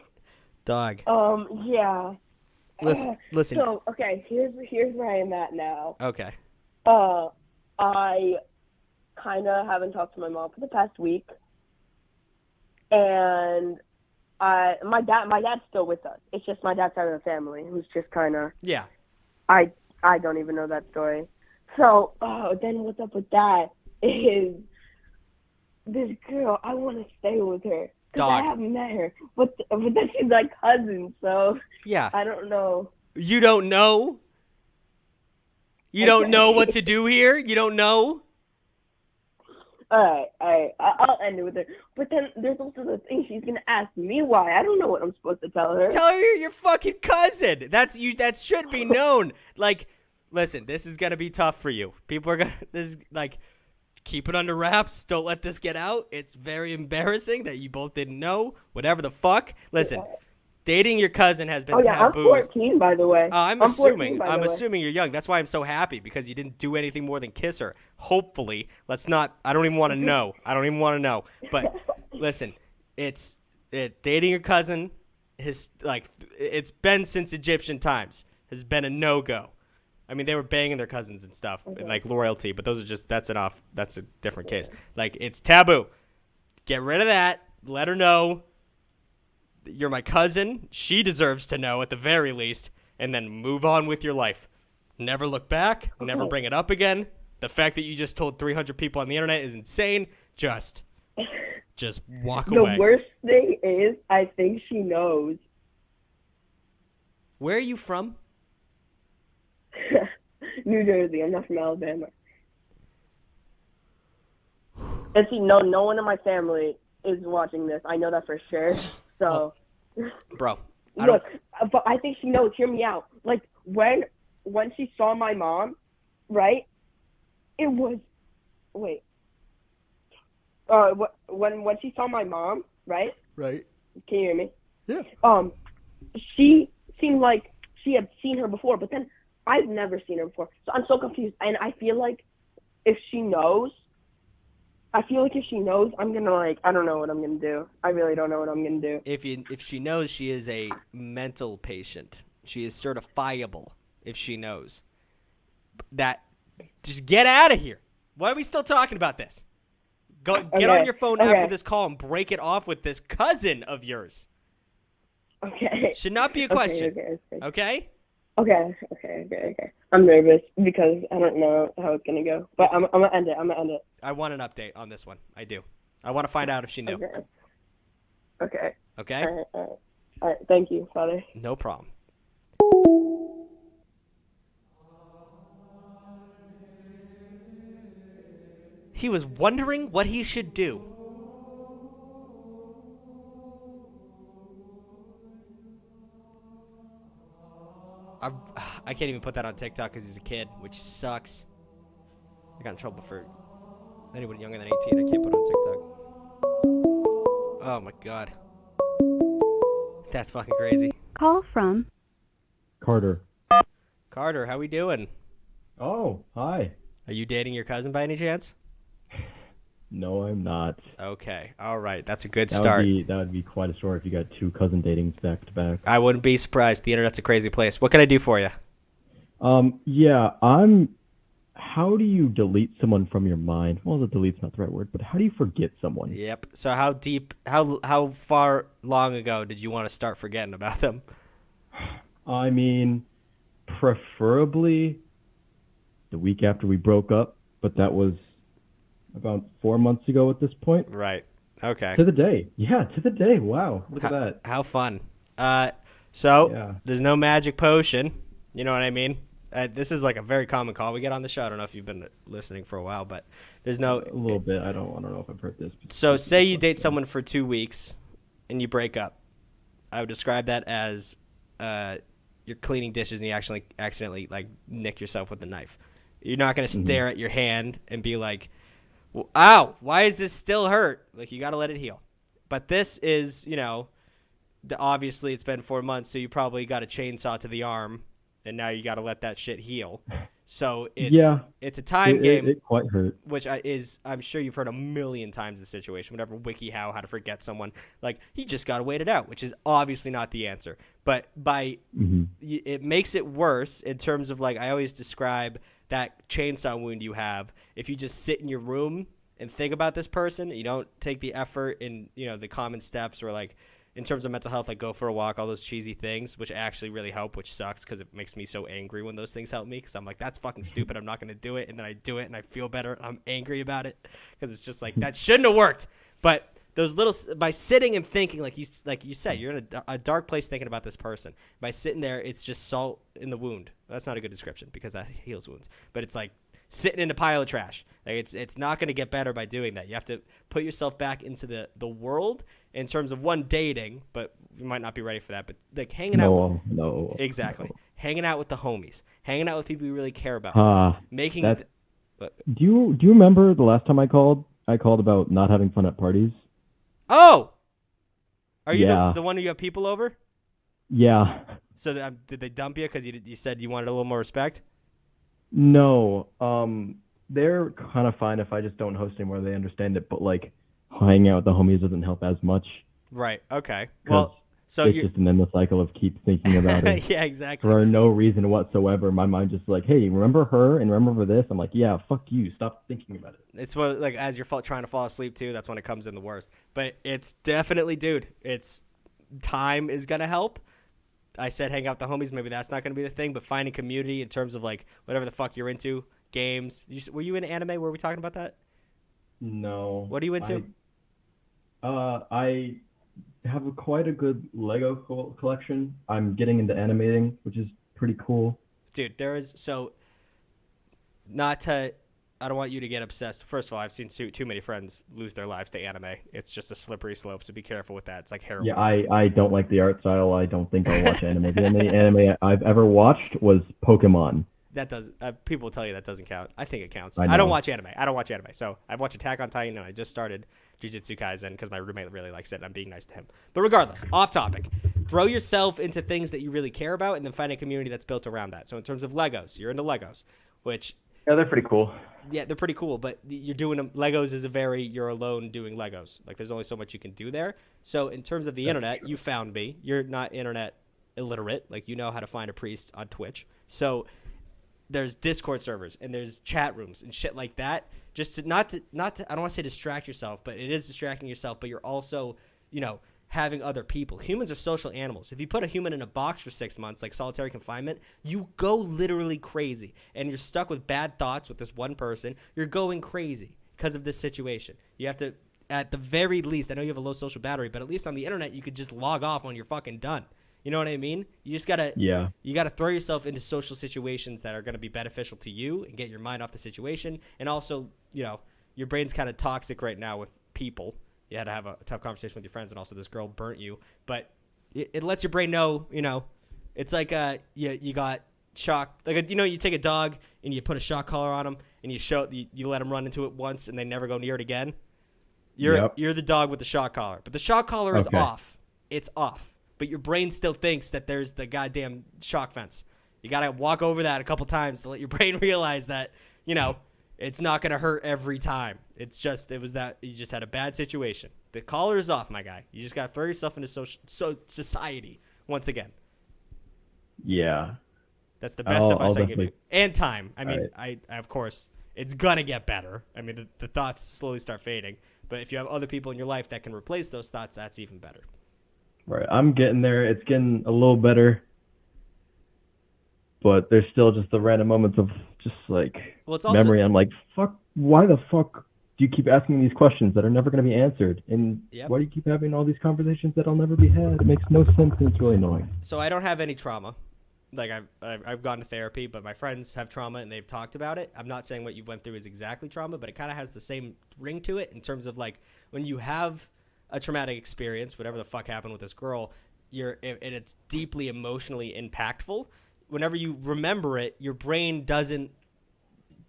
Dog. Yeah. Listen. So, okay, here's where I am at now. Okay. I kind of haven't talked to my mom for the past week, and my dad's still with us. It's just my dad's side of the family who's just kind of. Yeah. I don't even know that story. So, then what's up with that is this girl. I want to stay with her. Dog. I haven't met her, but then she's like cousin, so yeah. I don't know. You don't know? You don't know what to do here? You don't know? All right, I'll end it with her. But then there's also the thing, she's gonna ask me why. I don't know what I'm supposed to tell her. Tell her you're your fucking cousin. That should be known. Like, listen, this is gonna be tough for you. People are gonna keep it under wraps. Don't let this get out. It's very embarrassing that you both didn't know. Whatever the fuck. Listen, dating your cousin has been taboo. I'm 14, by the way. I'm assuming you're young. That's why I'm so happy, because you didn't do anything more than kiss her. Hopefully, let's not. I don't even want to know. But listen, dating your cousin it's been since Egyptian times. Has been a no-go. I mean, they were banging their cousins and stuff, like loyalty, but that's a different case. Like, it's taboo. Get rid of that. Let her know you're my cousin. She deserves to know at the very least, and then move on with your life. Never look back. Never bring it up again. The fact that you just told 300 people on the internet is insane. Just walk away. The worst thing is, I think she knows. Where are you from? New Jersey. I'm not from Alabama. And see, no one in my family is watching this. I know that for sure. So, bro, look, but I think she knows. Hear me out. Like, when she saw my mom, right? It was when she saw my mom, right? Right. Can you hear me? Yeah. She seemed like she had seen her before, but then I've never seen her before. So I'm so confused. And I feel like if she knows, I'm gonna I don't know what I'm gonna do. I really don't know what I'm gonna do. If she knows, she is a mental patient. She is certifiable if she knows. That, just get out of here. Why are we still talking about this? Get on your phone after this call and break it off with this cousin of yours. Okay. Should not be a question. Okay? Okay. I'm nervous because I don't know how it's gonna go. But I'm gonna end it. I want an update on this one. I do. I want to find out if she knew. Okay. Okay? All right. Thank you, Father. No problem. He was wondering what he should do. I can't even put that on TikTok because he's a kid, which sucks. I got in trouble for anyone younger than 18. I can't put on TikTok. Oh my god. That's fucking crazy. Call from Carter. Carter, how we doing? Oh, hi. Are you dating your cousin by any chance? No, I'm not. Okay. All right. That's a good start. That would be quite a story if you got 2 cousin datings back to back. I wouldn't be surprised. The internet's a crazy place. What can I do for you? Yeah, how do you delete someone from your mind? Well, the delete's not the right word, but how do you forget someone? Yep. So how far long ago did you want to start forgetting about them? I mean, preferably the week after we broke up, but that was about 4 months ago at this point. Right. Okay. To the day. Yeah, to the day. Wow. Look at that. How fun. There's no magic potion. You know what I mean? This is like a very common call we get on the show. I don't know if you've been listening for a while, but there's no... A little bit. I don't know if I've heard this. So say you date someone for 2 weeks and you break up. I would describe that as you're cleaning dishes and you actually accidentally like nick yourself with a knife. You're not going to stare at your hand and be like, well, ow, why is this still hurt? Like, you got to let it heal. But this is, obviously it's been 4 months, so you probably got a chainsaw to the arm, and now you got to let that shit heal. So it's a time game. It quite hurt. Which I'm sure you've heard a million times the situation. Whenever WikiHow how to forget someone, like, he just got to wait it out, which is obviously not the answer. But it makes it worse in terms of, like, I always describe that chainsaw wound you have. If you just sit in your room and think about this person, you don't take the effort in, the common steps, or like in terms of mental health, like go for a walk, all those cheesy things, which actually really help, which sucks because it makes me so angry when those things help me, because I'm like, that's fucking stupid, I'm not going to do it, and then I do it and I feel better and I'm angry about it because it's just like, that shouldn't have worked. But those little, by sitting and thinking, like you said, you're in a dark place thinking about this person. By sitting there, it's just salt in the wound. That's not a good description because that heals wounds. But it's like sitting in a pile of trash. Like, it's not going to get better by doing that. You have to put yourself back into the world in terms of, one, dating, but you might not be ready for that. But like hanging out. No. Exactly. Hanging out with the homies. Hanging out with people you really care about. Do you remember the last time I called? I called about not having fun at parties. Oh! Are you the one who you have people over? Yeah. So did they dump you because you said you wanted a little more respect? No. They're kind of fine if I just don't host anymore. They understand it, but like hanging out with the homies doesn't help as much. Right. Okay. Well, so it's just an endless cycle of keep thinking about it. Yeah, exactly. For no reason whatsoever. My mind just like, hey, remember her and remember this? I'm like, yeah, fuck you. Stop thinking about it. It's what, like, as you're trying to fall asleep too, that's when it comes in the worst. But it's definitely, dude, time is going to help. I said hang out with the homies. Maybe that's not going to be the thing, but finding community in terms of like whatever the fuck you're into, games. Were you in anime? Were we talking about that? No. What are you into? I have quite a good Lego collection. I'm getting into animating, which is pretty cool. Dude, I don't want you to get obsessed. First of all, I've seen too many friends lose their lives to anime. It's just a slippery slope, so be careful with that. It's like heroin. Yeah, I don't like the art style. I don't think I'll watch anime. The only anime I've ever watched was Pokemon. That does. People will tell you that doesn't count. I think it counts. I don't watch anime. So I've watched Attack on Titan, and I just started Jujutsu Kaisen because my roommate really likes it, and I'm being nice to him. But regardless, off topic. Throw yourself into things that you really care about, and then find a community that's built around that. So in terms of Legos, you're into Legos, which... Yeah, they're pretty cool. Yeah, they're pretty cool, but you're doing them. Legos is you're alone doing Legos. Like, there's only so much you can do there. So in terms of the internet, you found me. You're not internet illiterate. Like, you know how to find a priest on Twitch. So there's Discord servers and there's chat rooms and shit like that. Just to not to I don't want to say distract yourself, but it is distracting yourself. But you're also, having other people. Humans are social animals. If you put a human in a box for 6 months, like solitary confinement, you go literally crazy. And you're stuck with bad thoughts with this one person. You're going crazy because of this situation. You have to, at the very least, I know you have a low social battery, but at least on the internet, you could just log off when you're fucking done. You know what I mean? You just gotta, you gotta throw yourself into social situations that are gonna be beneficial to you and get your mind off the situation. And also, your brain's kind of toxic right now with people. You had to have a tough conversation with your friends, and also this girl burnt you. But it lets your brain know, it's like you got shock. Like, you take a dog and you put a shock collar on him, and you let them run into it once and they never go near it again. You're the dog with the shock collar. But the shock collar is off. It's off. But your brain still thinks that there's the goddamn shock fence. You got to walk over that a couple times to let your brain realize that, it's not going to hurt every time. It was that you just had a bad situation. The collar is off, my guy. You just got to throw yourself into society once again. Yeah. That's the best advice I can give you. And time. I mean, right. I of course, it's going to get better. I mean, the thoughts slowly start fading. But if you have other people in your life that can replace those thoughts, that's even better. Right. I'm getting there. It's getting a little better. But there's still just the random moments of just memory. I'm like, fuck, why the fuck do you keep asking these questions that are never going to be answered? And why do you keep having all these conversations that'll never be had? It makes no sense and it's really annoying. So I don't have any trauma. Like I've gone to therapy, but my friends have trauma and they've talked about it. I'm not saying what you went through is exactly trauma, but it kind of has the same ring to it in terms of like when you have a traumatic experience, whatever the fuck happened with this girl, and it's deeply emotionally impactful. Whenever you remember it, your brain doesn't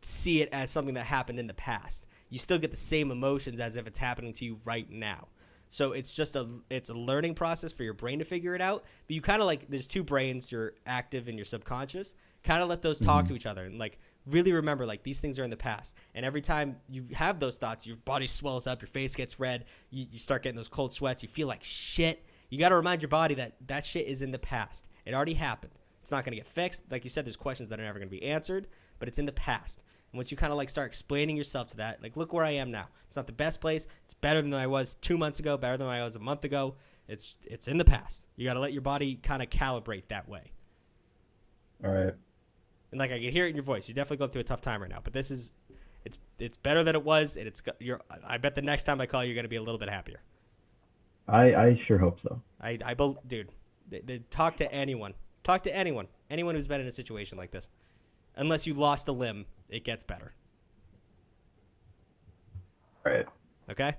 see it as something that happened in the past. You still get the same emotions as if it's happening to you right now. So it's just it's a learning process for your brain to figure it out. But you kind of there's two brains, your active and your subconscious. Kind of let those talk to each other and really remember these things are in the past. And every time you have those thoughts, your body swells up, your face gets red, you start getting those cold sweats, you feel like shit. You got to remind your body that shit is in the past. It already happened. It's not going to get fixed. Like you said, there's questions that are never going to be answered, but it's in the past. And once you kind of start explaining yourself to that, look where I am now. It's not the best place. It's better than I was 2 months ago, better than I was a month ago. It's in the past. You got to let your body kind of calibrate that way. All right. And I can hear it in your voice. You're definitely going through a tough time right now, but it's better than it was, and I bet the next time I call you, you're going to be a little bit happier. I sure hope so. Dude, talk to anyone. Talk to anyone who's been in a situation like this. Unless you lost a limb, it gets better. All right. Okay?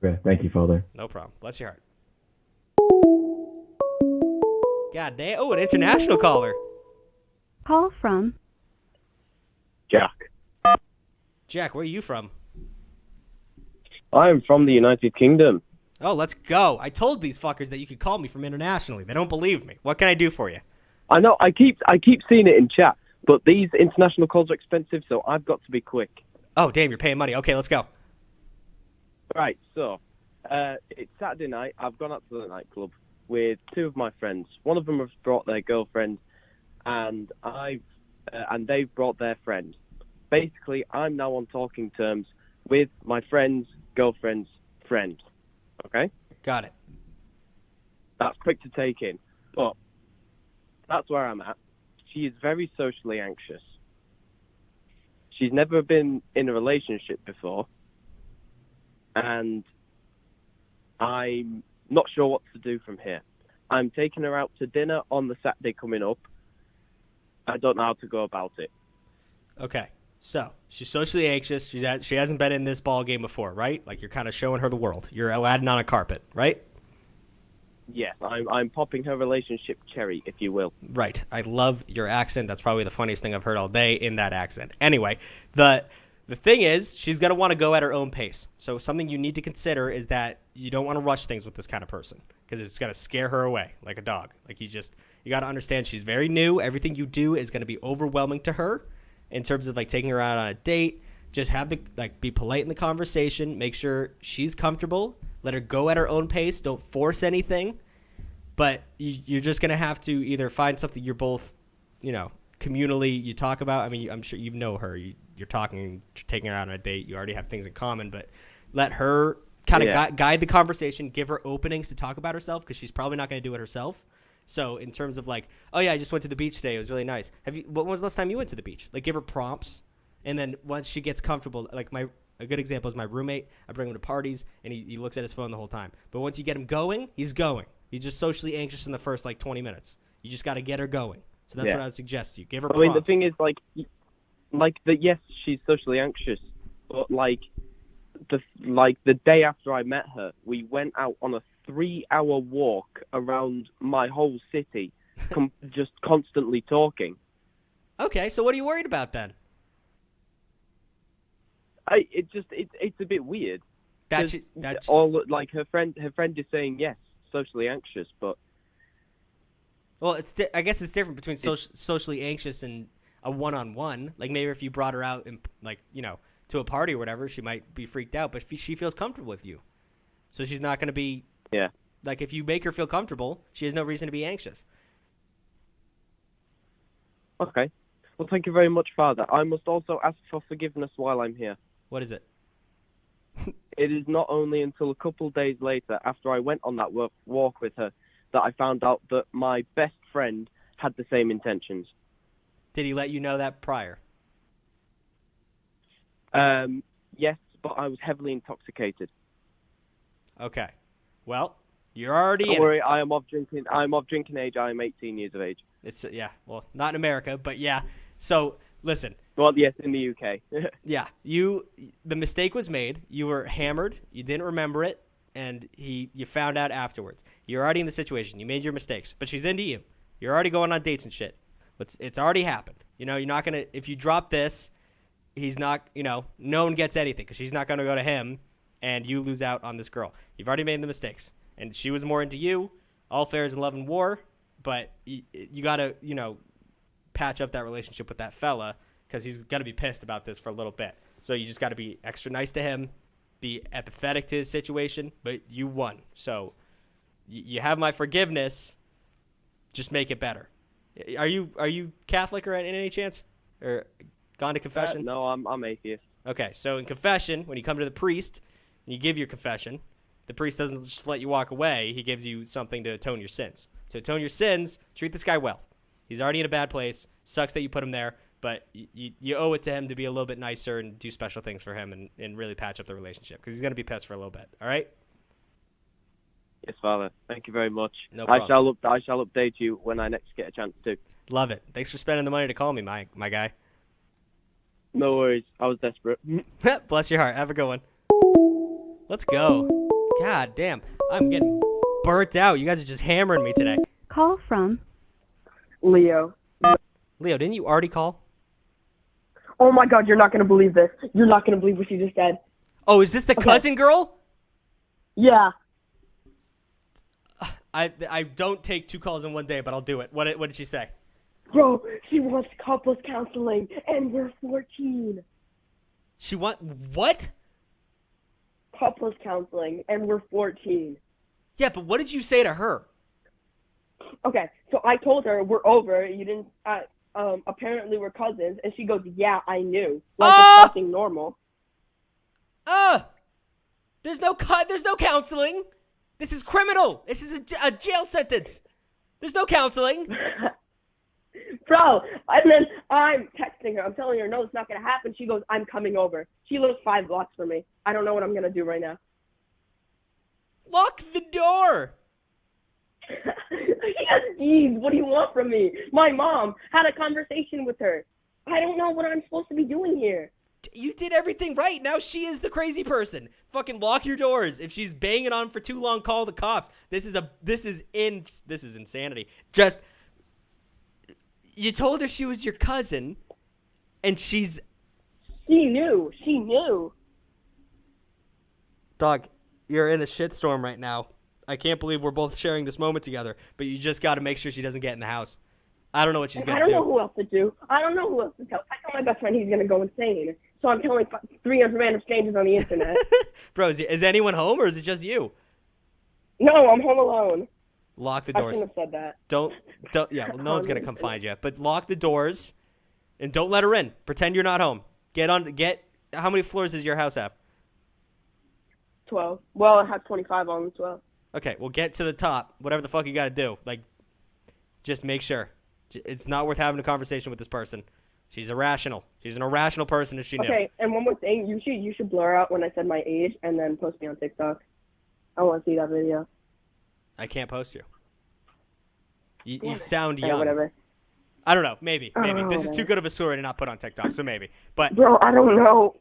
Okay. Thank you, Father. No problem. Bless your heart. God damn. Oh, an international caller. Call from Jack. Jack, where are you from? I'm from the United Kingdom. Oh, let's go. I told these fuckers that you could call me from internationally. They don't believe me. What can I do for you? I know. I keep seeing it in chat, but these international calls are expensive, so I've got to be quick. Oh, damn, you're paying money. Okay, let's go. Right, so it's Saturday night. I've gone out to the nightclub with two of my friends. One of them has brought their girlfriend, and they've brought their friend. Basically, I'm now on talking terms with my friend's girlfriend's friend. Okay? Got it. That's quick to take in, but that's where I'm at. She is very socially anxious. She's never been in a relationship before, and I'm not sure what to do from here. I'm taking her out to dinner on the Saturday coming up. I don't know how to go about it. Okay. So, she's socially anxious. She hasn't been in this ball game before, right? You're kind of showing her the world. You're Aladdin on a carpet, right? Yes, I'm popping her relationship cherry, if you will. Right. I love your accent. That's probably the funniest thing I've heard all day in that accent. Anyway, the thing is, she's going to want to go at her own pace. So something you need to consider is that you don't want to rush things with this kind of person because it's going to scare her away like a dog. You got to understand she's very new. Everything you do is going to be overwhelming to her. In terms of taking her out on a date, just have be polite in the conversation. Make sure she's comfortable. Let her go at her own pace. Don't force anything. But you're just gonna have to either find something you're both, communally you talk about. I mean, I'm sure you know her. You're taking her out on a date. You already have things in common. But let her kind of guide the conversation. Give her openings to talk about herself because she's probably not gonna do it herself. So in terms of oh yeah, I just went to the beach today. It was really nice. When was the last time you went to the beach? Give her prompts, and then once she gets comfortable, a good example is my roommate. I bring him to parties, and he looks at his phone the whole time. But once you get him going, he's going. He's just socially anxious in the first 20 minutes. You just got to get her going. So that's what I would suggest to you. Give her prompts. I mean, the thing is, yes, she's socially anxious, but the day after I met her, we went out on a 3-hour walk around my whole city, just constantly talking. Okay, so what are you worried about then? It's a bit weird. That's all like her friend is saying yes, socially anxious, but well, I guess it's different between socially anxious and a one-on-one. Like maybe if you brought her out and to a party or whatever, she might be freaked out, but she feels comfortable with you, so she's not going to be. Yeah. Like if you make her feel comfortable, she has no reason to be anxious. Okay. Well, thank you very much, Father. I must also ask for forgiveness while I'm here. What is it? It is not only until a couple days later, after I went on that walk with her, that I found out that my best friend had the same intentions. Did he let you know that prior? Yes, but I was heavily intoxicated. Okay. Well, you're already Don't worry, I am of drinking age. I am 18 years of age. It's well, not in America, but yeah. So, listen. Well, yes, in the UK. Yeah, the mistake was made. You were hammered. You didn't remember it, and you found out afterwards. You're already in the situation. You made your mistakes, but she's into you. You're already going on dates and shit. It's already happened. You're not gonna. If you drop this, he's not. No one gets anything because she's not gonna go to him, and you lose out on this girl. You've already made the mistakes, and she was more into you. All fair is in love and war, but you gotta patch up that relationship with that fella. Because he's going to be pissed about this for a little bit. So you just got to be extra nice to him, be empathetic to his situation, but you won. So you have my forgiveness. Just make it better. Are you Catholic or in any chance? Or gone to confession? No, I'm atheist. Okay, so in confession, when you come to the priest and you give your confession, the priest doesn't just let you walk away. He gives you something to atone your sins. To atone your sins, treat this guy well. He's already in a bad place. Sucks that you put him there. But you owe it to him to be a little bit nicer and do special things for him and really patch up the relationship because he's going to be pissed for a little bit. All right? Yes, Father. Thank you very much. No problem. I shall update you when I next get a chance to. Love it. Thanks for spending the money to call me, my guy. No worries. I was desperate. Bless your heart. Have a good one. Let's go. God damn. I'm getting burnt out. You guys are just hammering me today. Call from Leo. Leo, didn't you already call? Oh my God, you're not going to believe this. You're not going to believe what you just said. Oh, is this the cousin girl? Yeah. I don't take 2 calls in one day, but I'll do it. What did she say? Bro, she wants couples counseling, and we're 14. She what? Couples counseling, and we're 14. Yeah, but what did you say to her? Okay, so I told her we're over. You didn't. Apparently we're cousins, and she goes, "Yeah, I knew." Like it's something normal. There's no counseling. This is criminal. This is a jail sentence. There's no counseling. Bro, and then I'm texting her. I'm telling her, no, it's not going to happen. She goes, I'm coming over. She lives 5 blocks from me. I don't know what I'm going to do right now. Lock the door. Jeez, what do you want from me? My mom had a conversation with her. I don't know what I'm supposed to be doing here. You did everything right. Now she is the crazy person. Fucking lock your doors. If she's banging on for too long, call the cops. This is insanity. Just you told her she was your cousin, and She knew. Dog, you're in a shitstorm right now. I can't believe we're both sharing this moment together, but you just got to make sure she doesn't get in the house. I don't know what she's going to do. I don't know who else to do. I don't know who else to tell. I tell my best friend he's going to go insane. So I'm telling 300 random strangers on the internet. Bro, is anyone home or is it just you? No, I'm home alone. Lock the doors. I shouldn't have said that. Don't. Yeah, well, no one's going to come find you. But lock the doors and don't let her in. Pretend you're not home. How many floors does your house have? 12. Well, it has 25 on the 12. Okay, well, get to the top. Whatever the fuck you got to do. Like, just make sure. It's not worth having a conversation with this person. She's irrational. She's an irrational person if she knew. Okay, and one more thing. You should blur out when I said my age and then post me on TikTok. I want to see that video. I can't post you. You sound young. Whatever. I don't know. Maybe. This is too good of a story to not put on TikTok, so maybe. But bro, I don't know.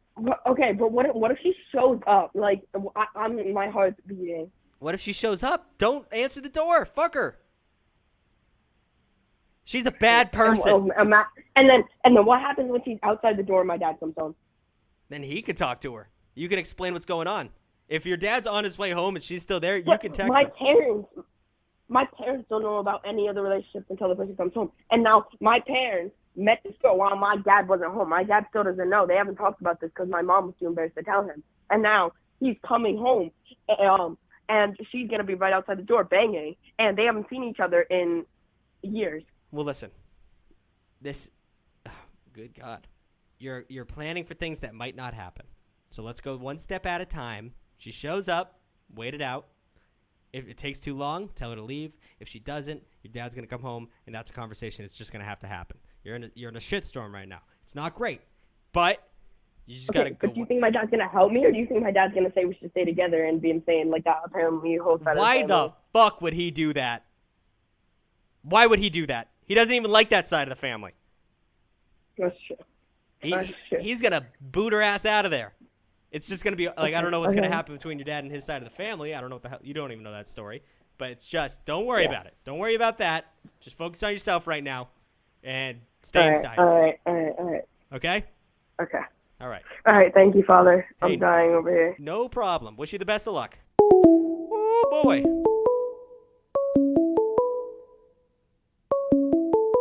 Okay, but what if she shows up? Like, my heart's beating. What if she shows up? Don't answer the door. Fuck her. She's a bad person. And then what happens when she's outside the door and my dad comes home? Then he could talk to her. You can explain what's going on. If your dad's on his way home and she's still there, you can text him. My parents don't know about any other relationships until the person comes home. And now my parents met this girl while my dad wasn't home. My dad still doesn't know. They haven't talked about this because my mom was too embarrassed to tell him. And now he's coming home, and she's going to be right outside the door banging. And they haven't seen each other in years. Well, listen. Good God. You're planning for things that might not happen. So let's go one step at a time. She shows up, wait it out. If it takes too long, tell her to leave. If she doesn't, your dad's going to come home, and that's a conversation that's just going to have to happen. You're in a shitstorm right now. It's not great, but you just got to go. But do you think my dad's going to help me, or do you think my dad's going to say we should stay together and be insane like that? Apparently, whole side Why of the family. the fuck would he do that? Why would he do that? He doesn't even like that side of the family. That's true. He's going to boot her ass out of there. It's just going to be like, I don't know what's going to happen between your dad and his side of the family. I don't know what the hell. You don't even know that story. But it's just, don't worry about it. Don't worry about that. Just focus on yourself right now and stay inside. All right. Okay? Okay. All right. All right. Thank you, Father. I'm dying over here. No problem. Wish you the best of luck. Oh, boy.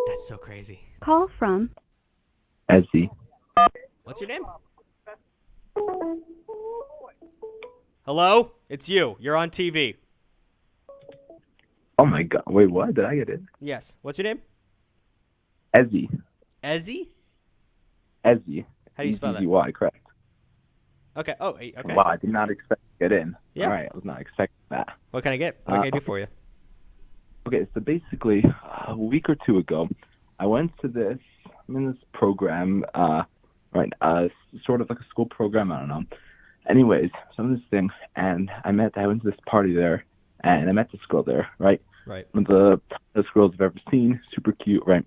That's so crazy. Call from Ezzy. What's your name? Hello? It's you. You're on TV. Oh my God! Wait, what? Did I get it? Yes. What's your name? Ezzy. Ezzy? Ezzy. How do you spell that? E-Z-Z-Y, correct. Okay. Oh, okay. Wow, I did not expect to get in. Yeah. All right, I was not expecting that. What can I get? What can I do for you? Okay, so basically, a week or two ago, I went to this program, sort of like a school program, I don't know. Anyways, some of this thing, and I went to this party there, and I met this girl there, right? Right. One of the toughest girls I've ever seen, super cute, right?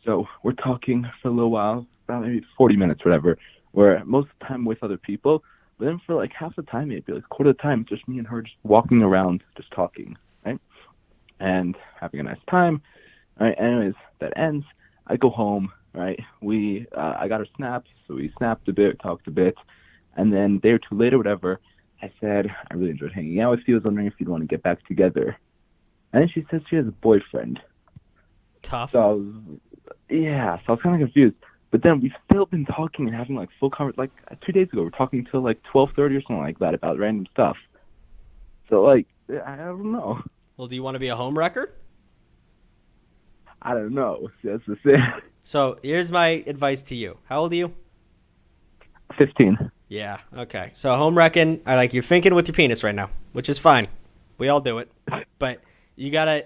So we're talking for a little while, about maybe 40 minutes, whatever, where most of the time with other people, but then for like half the time, maybe like quarter of the time, it's just me and her just walking around, just talking, right? And having a nice time, right? Anyways, that ends. I go home, right? I got her snap, so we snapped a bit, talked a bit, and then a day or two later, whatever, I said, I really enjoyed hanging out with you. I was wondering if you'd want to get back together. And then she says she has a boyfriend. Tough. So I was kind of confused. But then we've still been talking and having like full conversation. Like 2 days ago, we're talking till like 12:30 or something like that about random stuff. So like, I don't know. Well, do you want to be a home wrecker? I don't know. That's the thing. So here's my advice to you. How old are you? 15. Yeah. Okay. So home wrecking, you're thinking with your penis right now, which is fine. We all do it. But you gotta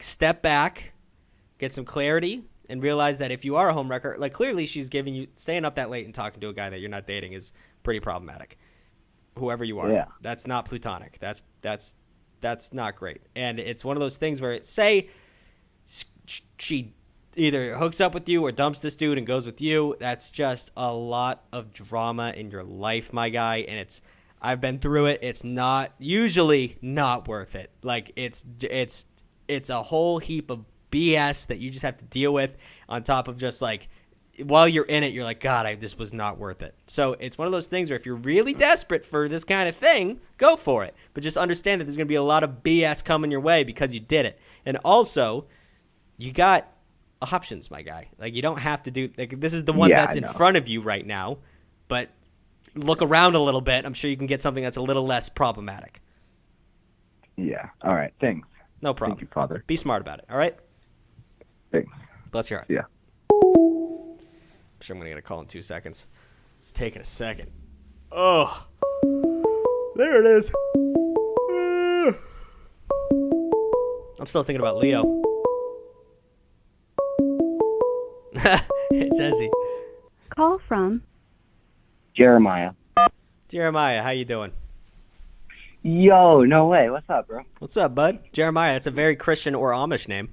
step back, get some clarity, and realize that if you are a home wrecker, clearly she's giving you staying up that late and talking to a guy that you're not dating is pretty problematic. Whoever you are, yeah. That's not platonic. That's not great. And it's one of those things where say she either hooks up with you or dumps this dude and goes with you. That's just a lot of drama in your life, my guy. And I've been through it. It's usually not worth it. It's a whole heap of BS that you just have to deal with on top of just while you're in it, you're like, God, this was not worth it. So it's one of those things where if you're really desperate for this kind of thing, go for it. But just understand that there's going to be a lot of BS coming your way because you did it. And also, you got options, my guy. You don't have to do this is the one that's in front of you right now, but look around a little bit. I'm sure you can get something that's a little less problematic. Yeah. All right. Thanks. No problem. Thank you, Father. Be smart about it. All right. Thanks. Bless your heart. Yeah. I'm sure I'm gonna get a call in 2 seconds. It's taking a second. Oh, there it is. I'm still thinking about Leo. It's Ezzy. Call from Jeremiah. Jeremiah, how you doing? Yo, no way. What's up, bro? What's up, bud? Jeremiah, it's a very Christian or Amish name.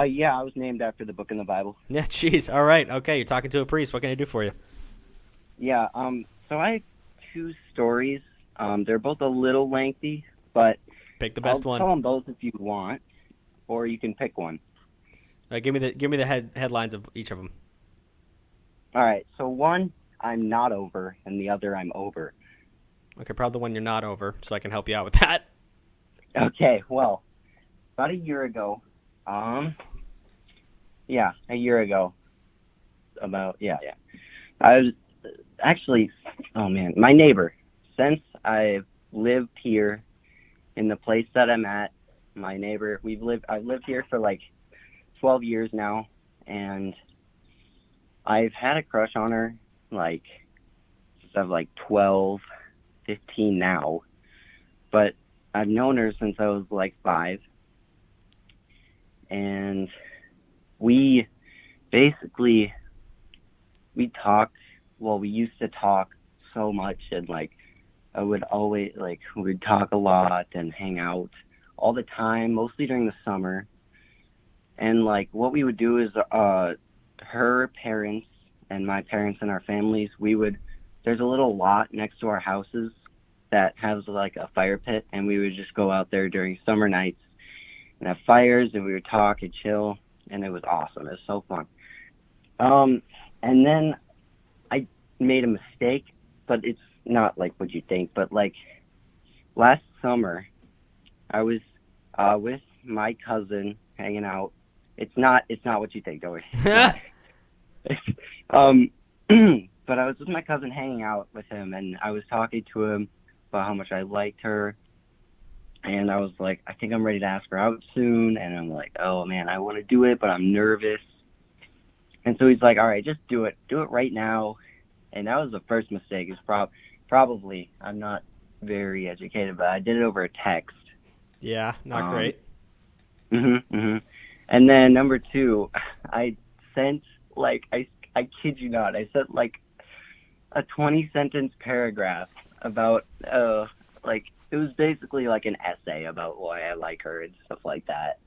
Yeah, I was named after the book in the Bible. Yeah, jeez. All right. Okay, you're talking to a priest. What can I do for you? Yeah, so I have 2 stories. They're both a little lengthy, but pick the best one. I'll tell them both if you want, or you can pick one. Give me the headlines of each of them. All right. So one, I'm not over, and the other I'm over. Okay, probably the one you're not over, so I can help you out with that. Okay, well, about a year ago, a year ago, I was actually, my neighbor, since I've lived here in the place that I'm at, my neighbor, I've lived here for like 12 years now, and I've had a crush on her, like, since I was like 12, 15 now, but I've known her since I was like 5, and we used to talk so much, and like I would always, like, we'd talk a lot and hang out all the time, mostly during the summer. And like what we would do is her parents and my parents and our families, there's a little lot next to our houses that has like a fire pit, and we would just go out there during summer nights and have fires, and we would talk and chill, and it was awesome. It was so fun. And then I made a mistake, but it's not like what you think. But like last summer, I was with my cousin hanging out. It's not what you think, don't worry. But I was with my cousin hanging out with him, and I was talking to him about how much I liked her. And I was like, I think I'm ready to ask her out soon. And I'm like, oh man, I want to do it, but I'm nervous. And so he's like, all right, just do it. Do it right now. And that was the first mistake. It's probably, I'm not very educated, but I did it over a text. Yeah, not great. And then number 2, I sent, like, I kid you not, I sent like a 20-sentence paragraph about, like, it was basically like an essay about why I like her and stuff like that.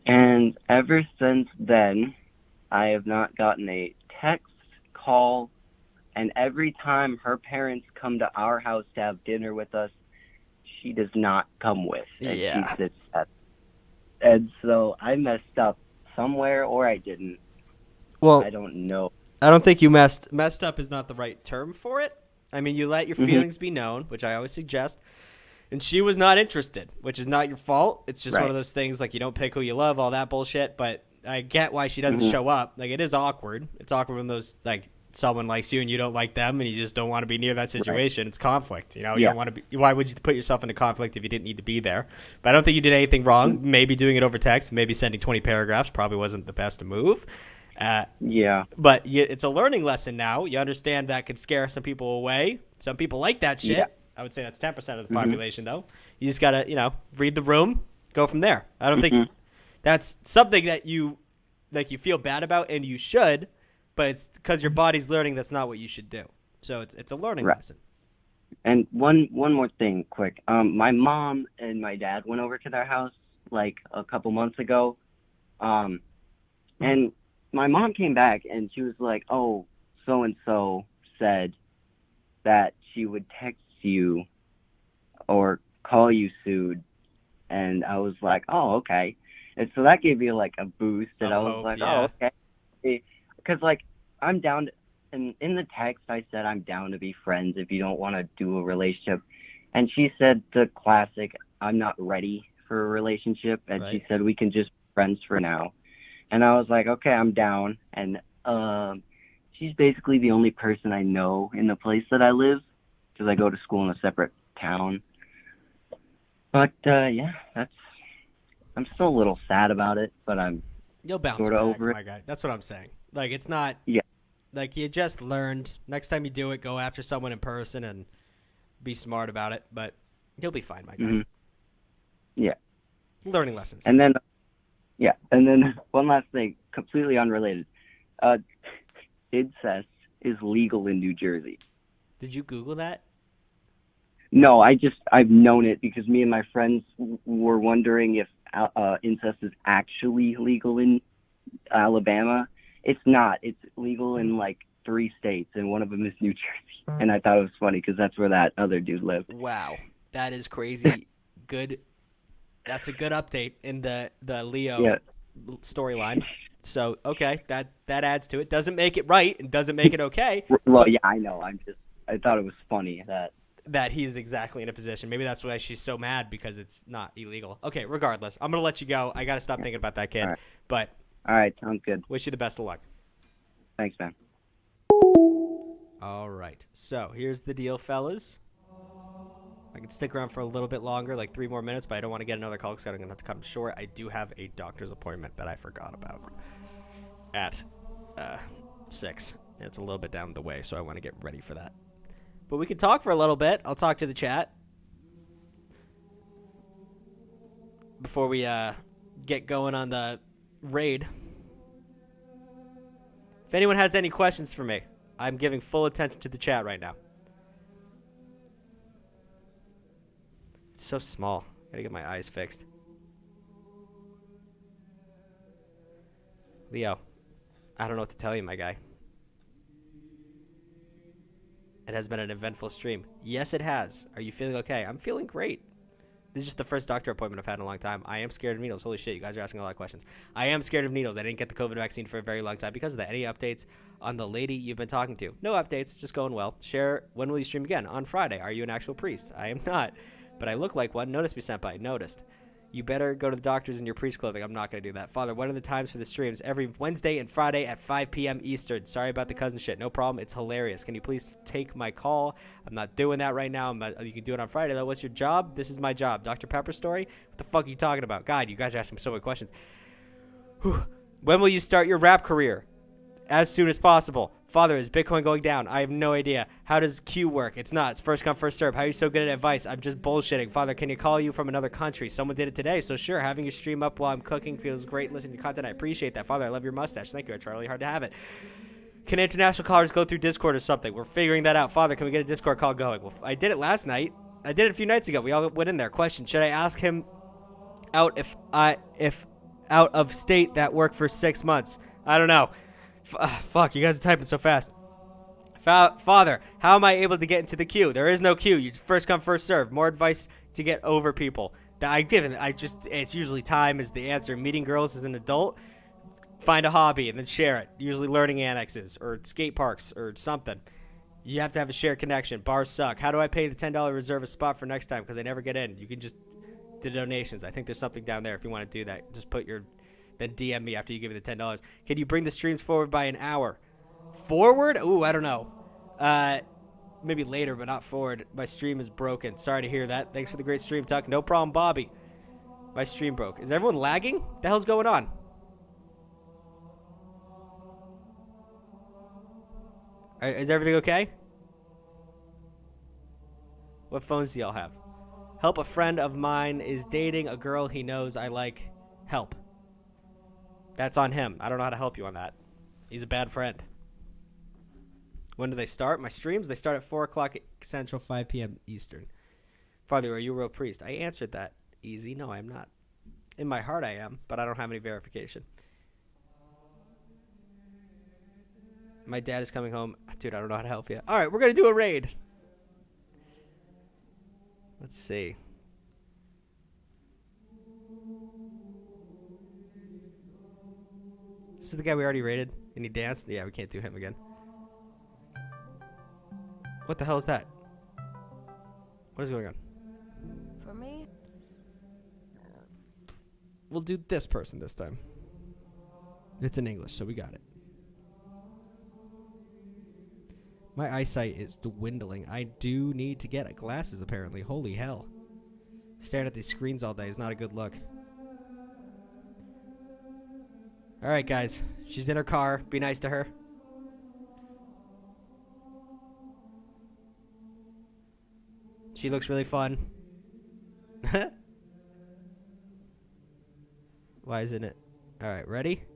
And ever since then, I have not gotten a text, call, and every time her parents come to our house to have dinner with us, she does not come with. And she sits at. And so I messed up somewhere, or I didn't. Well, I don't know. I don't think you messed up is not the right term for it. I mean, you let your feelings be known, which I always suggest. And she was not interested, which is not your fault. It's just one of those things, like, you don't pick who you love, all that bullshit. But I get why she doesn't show up. Like, it is awkward. It's awkward when those, like, someone likes you and you don't like them, and you just don't want to be near that situation. It's conflict. You know, you don't want to be. Why would you put yourself into conflict if you didn't need to be there? But I don't think you did anything wrong. Maybe doing it over text, maybe sending 20 paragraphs probably wasn't the best move. But it's a learning lesson now. You understand that could scare some people away. Some people like that shit. I would say that's 10% of the population, though. You just got to, read the room, go from there. I don't think that's something that you feel bad about, and you should, but it's because your body's learning that's not what you should do. So it's a learning lesson. And one more thing, quick. My mom and my dad went over to their house like a couple months ago, and my mom came back and she was like, "Oh, so and so said that she would text you or call you soon," and I was like, "Oh, okay." And so that gave me like a boost, and I was like, "Oh, okay," because like I'm down. And in the text, I said I'm down to be friends if you don't want to do a relationship. And she said the classic, I'm not ready for a relationship. And she said we can just be friends for now. And I was like, okay, I'm down. And she's basically the only person I know in the place that I live because I go to school in a separate town. But, I'm still a little sad about it, but You'll bounce sort of back, over it. My guy. That's what I'm saying. Like, it's not... Yeah. Like, you just learned. Next time you do it, go after someone in person and be smart about it. But you'll be fine, my guy. Mm-hmm. Yeah. Learning lessons. And then one last thing, completely unrelated. Incest is legal in New Jersey. Did you Google that? No, I've known it because me and my friends were wondering if incest is actually legal in Alabama. It's not. It's legal in like 3 states, and one of them is New Jersey. And I thought it was funny because that's where that other dude lived. Wow, that is crazy. Good. That's a good update in the Leo storyline. So, okay, that adds to it. Doesn't make it right and doesn't make it okay. Well, yeah, I know. I thought it was funny that he's exactly in a position. Maybe that's why she's so mad, because it's not illegal. Okay, regardless, I'm going to let you go. I got to stop thinking about that kid. All right. But all right, sounds good. Wish you the best of luck. Thanks, man. All right. So, here's the deal, fellas. I can stick around for a little bit longer, like 3 more minutes, but I don't want to get another call because I'm going to have to come short. I do have a doctor's appointment that I forgot about at 6. It's a little bit down the way, so I want to get ready for that. But we can talk for a little bit. I'll talk to the chat before we get going on the raid. If anyone has any questions for me, I'm giving full attention to the chat right now. It's so small. Gotta get my eyes fixed. Leo, I don't know what to tell you, my guy. It has been an eventful stream. Yes, it has. Are you feeling okay? I'm feeling great. This is just the first doctor appointment I've had in a long time. I am scared of needles. Holy shit, you guys are asking a lot of questions. I am scared of needles. I didn't get the COVID vaccine for a very long time because of that. Any updates on the lady you've been talking to? No updates, just going well. Share, when will you stream again? On Friday. Are you an actual priest? I am not, but I look like one. Notice me, senpai. Noticed. You better go to the doctors in your priest clothing. I'm not going to do that. Father, what are the times for the streams? Every Wednesday and Friday at 5 p.m. Eastern. Sorry about the cousin shit. No problem. It's hilarious. Can you please take my call? I'm not doing that right now. You can do it on Friday, though. What's your job? This is my job. Dr. Pepper story? What the fuck are you talking about? God, you guys are asking so many questions. Whew. When will you start your rap career? As soon as possible. Father, is Bitcoin going down? I have no idea. How does Q work? It's not. It's first come, first serve. How are you so good at advice? I'm just bullshitting. Father, can you call you from another country? Someone did it today, so sure. Having your stream up while I'm cooking feels great. Listening to content, I appreciate that. Father, I love your mustache. Thank you. I try really hard to have it. Can international callers go through Discord or something? We're figuring that out. Father, can we get a Discord call going? Well, I did it last night. I did it a few nights ago. We all went in there. Question, should I ask him out if out of state that work for 6 months? I don't know. Fuck, you guys are typing so fast. Father, how am I able to get into the queue? There is no queue. You just first come, first serve. More advice to get over people. It's usually time is the answer. Meeting girls as an adult. Find a hobby and then share it. Usually learning annexes or skate parks or something. You have to have a shared connection. Bars suck. How do I pay the $10 reserve a spot for next time? Because I never get in. You can just do donations. I think there's something down there if you want to do that. Just put your... Then DM me after you give me the $10. Can you bring the streams forward by an hour? Forward? Ooh, I don't know. Maybe later, but not forward. My stream is broken. Sorry to hear that. Thanks for the great stream, Tuck. No problem, Bobby. My stream broke. Is everyone lagging? What the hell's going on? Is everything okay? What phones do y'all have? Help, a friend of mine is dating a girl he knows I like. Help. That's on him. I don't know how to help you on that. He's a bad friend. When do they start? My streams? They start at 4 o'clock Central, 5 p.m. Eastern. Father, are you a real priest? I answered that easy. No, I'm not. In my heart I am, but I don't have any verification. My dad is coming home. Dude, I don't know how to help you. All right, we're going to do a raid. Let's see. This is the guy we already raided, and he danced. Yeah, we can't do him again. What the hell is that? What is going on? For me? We'll do this person this time. It's in English, so we got it. My eyesight is dwindling. I do need to get glasses, apparently. Holy hell. Staring at these screens all day is not a good look. Alright, guys. She's in her car. Be nice to her. She looks really fun. Why isn't it? Alright, ready?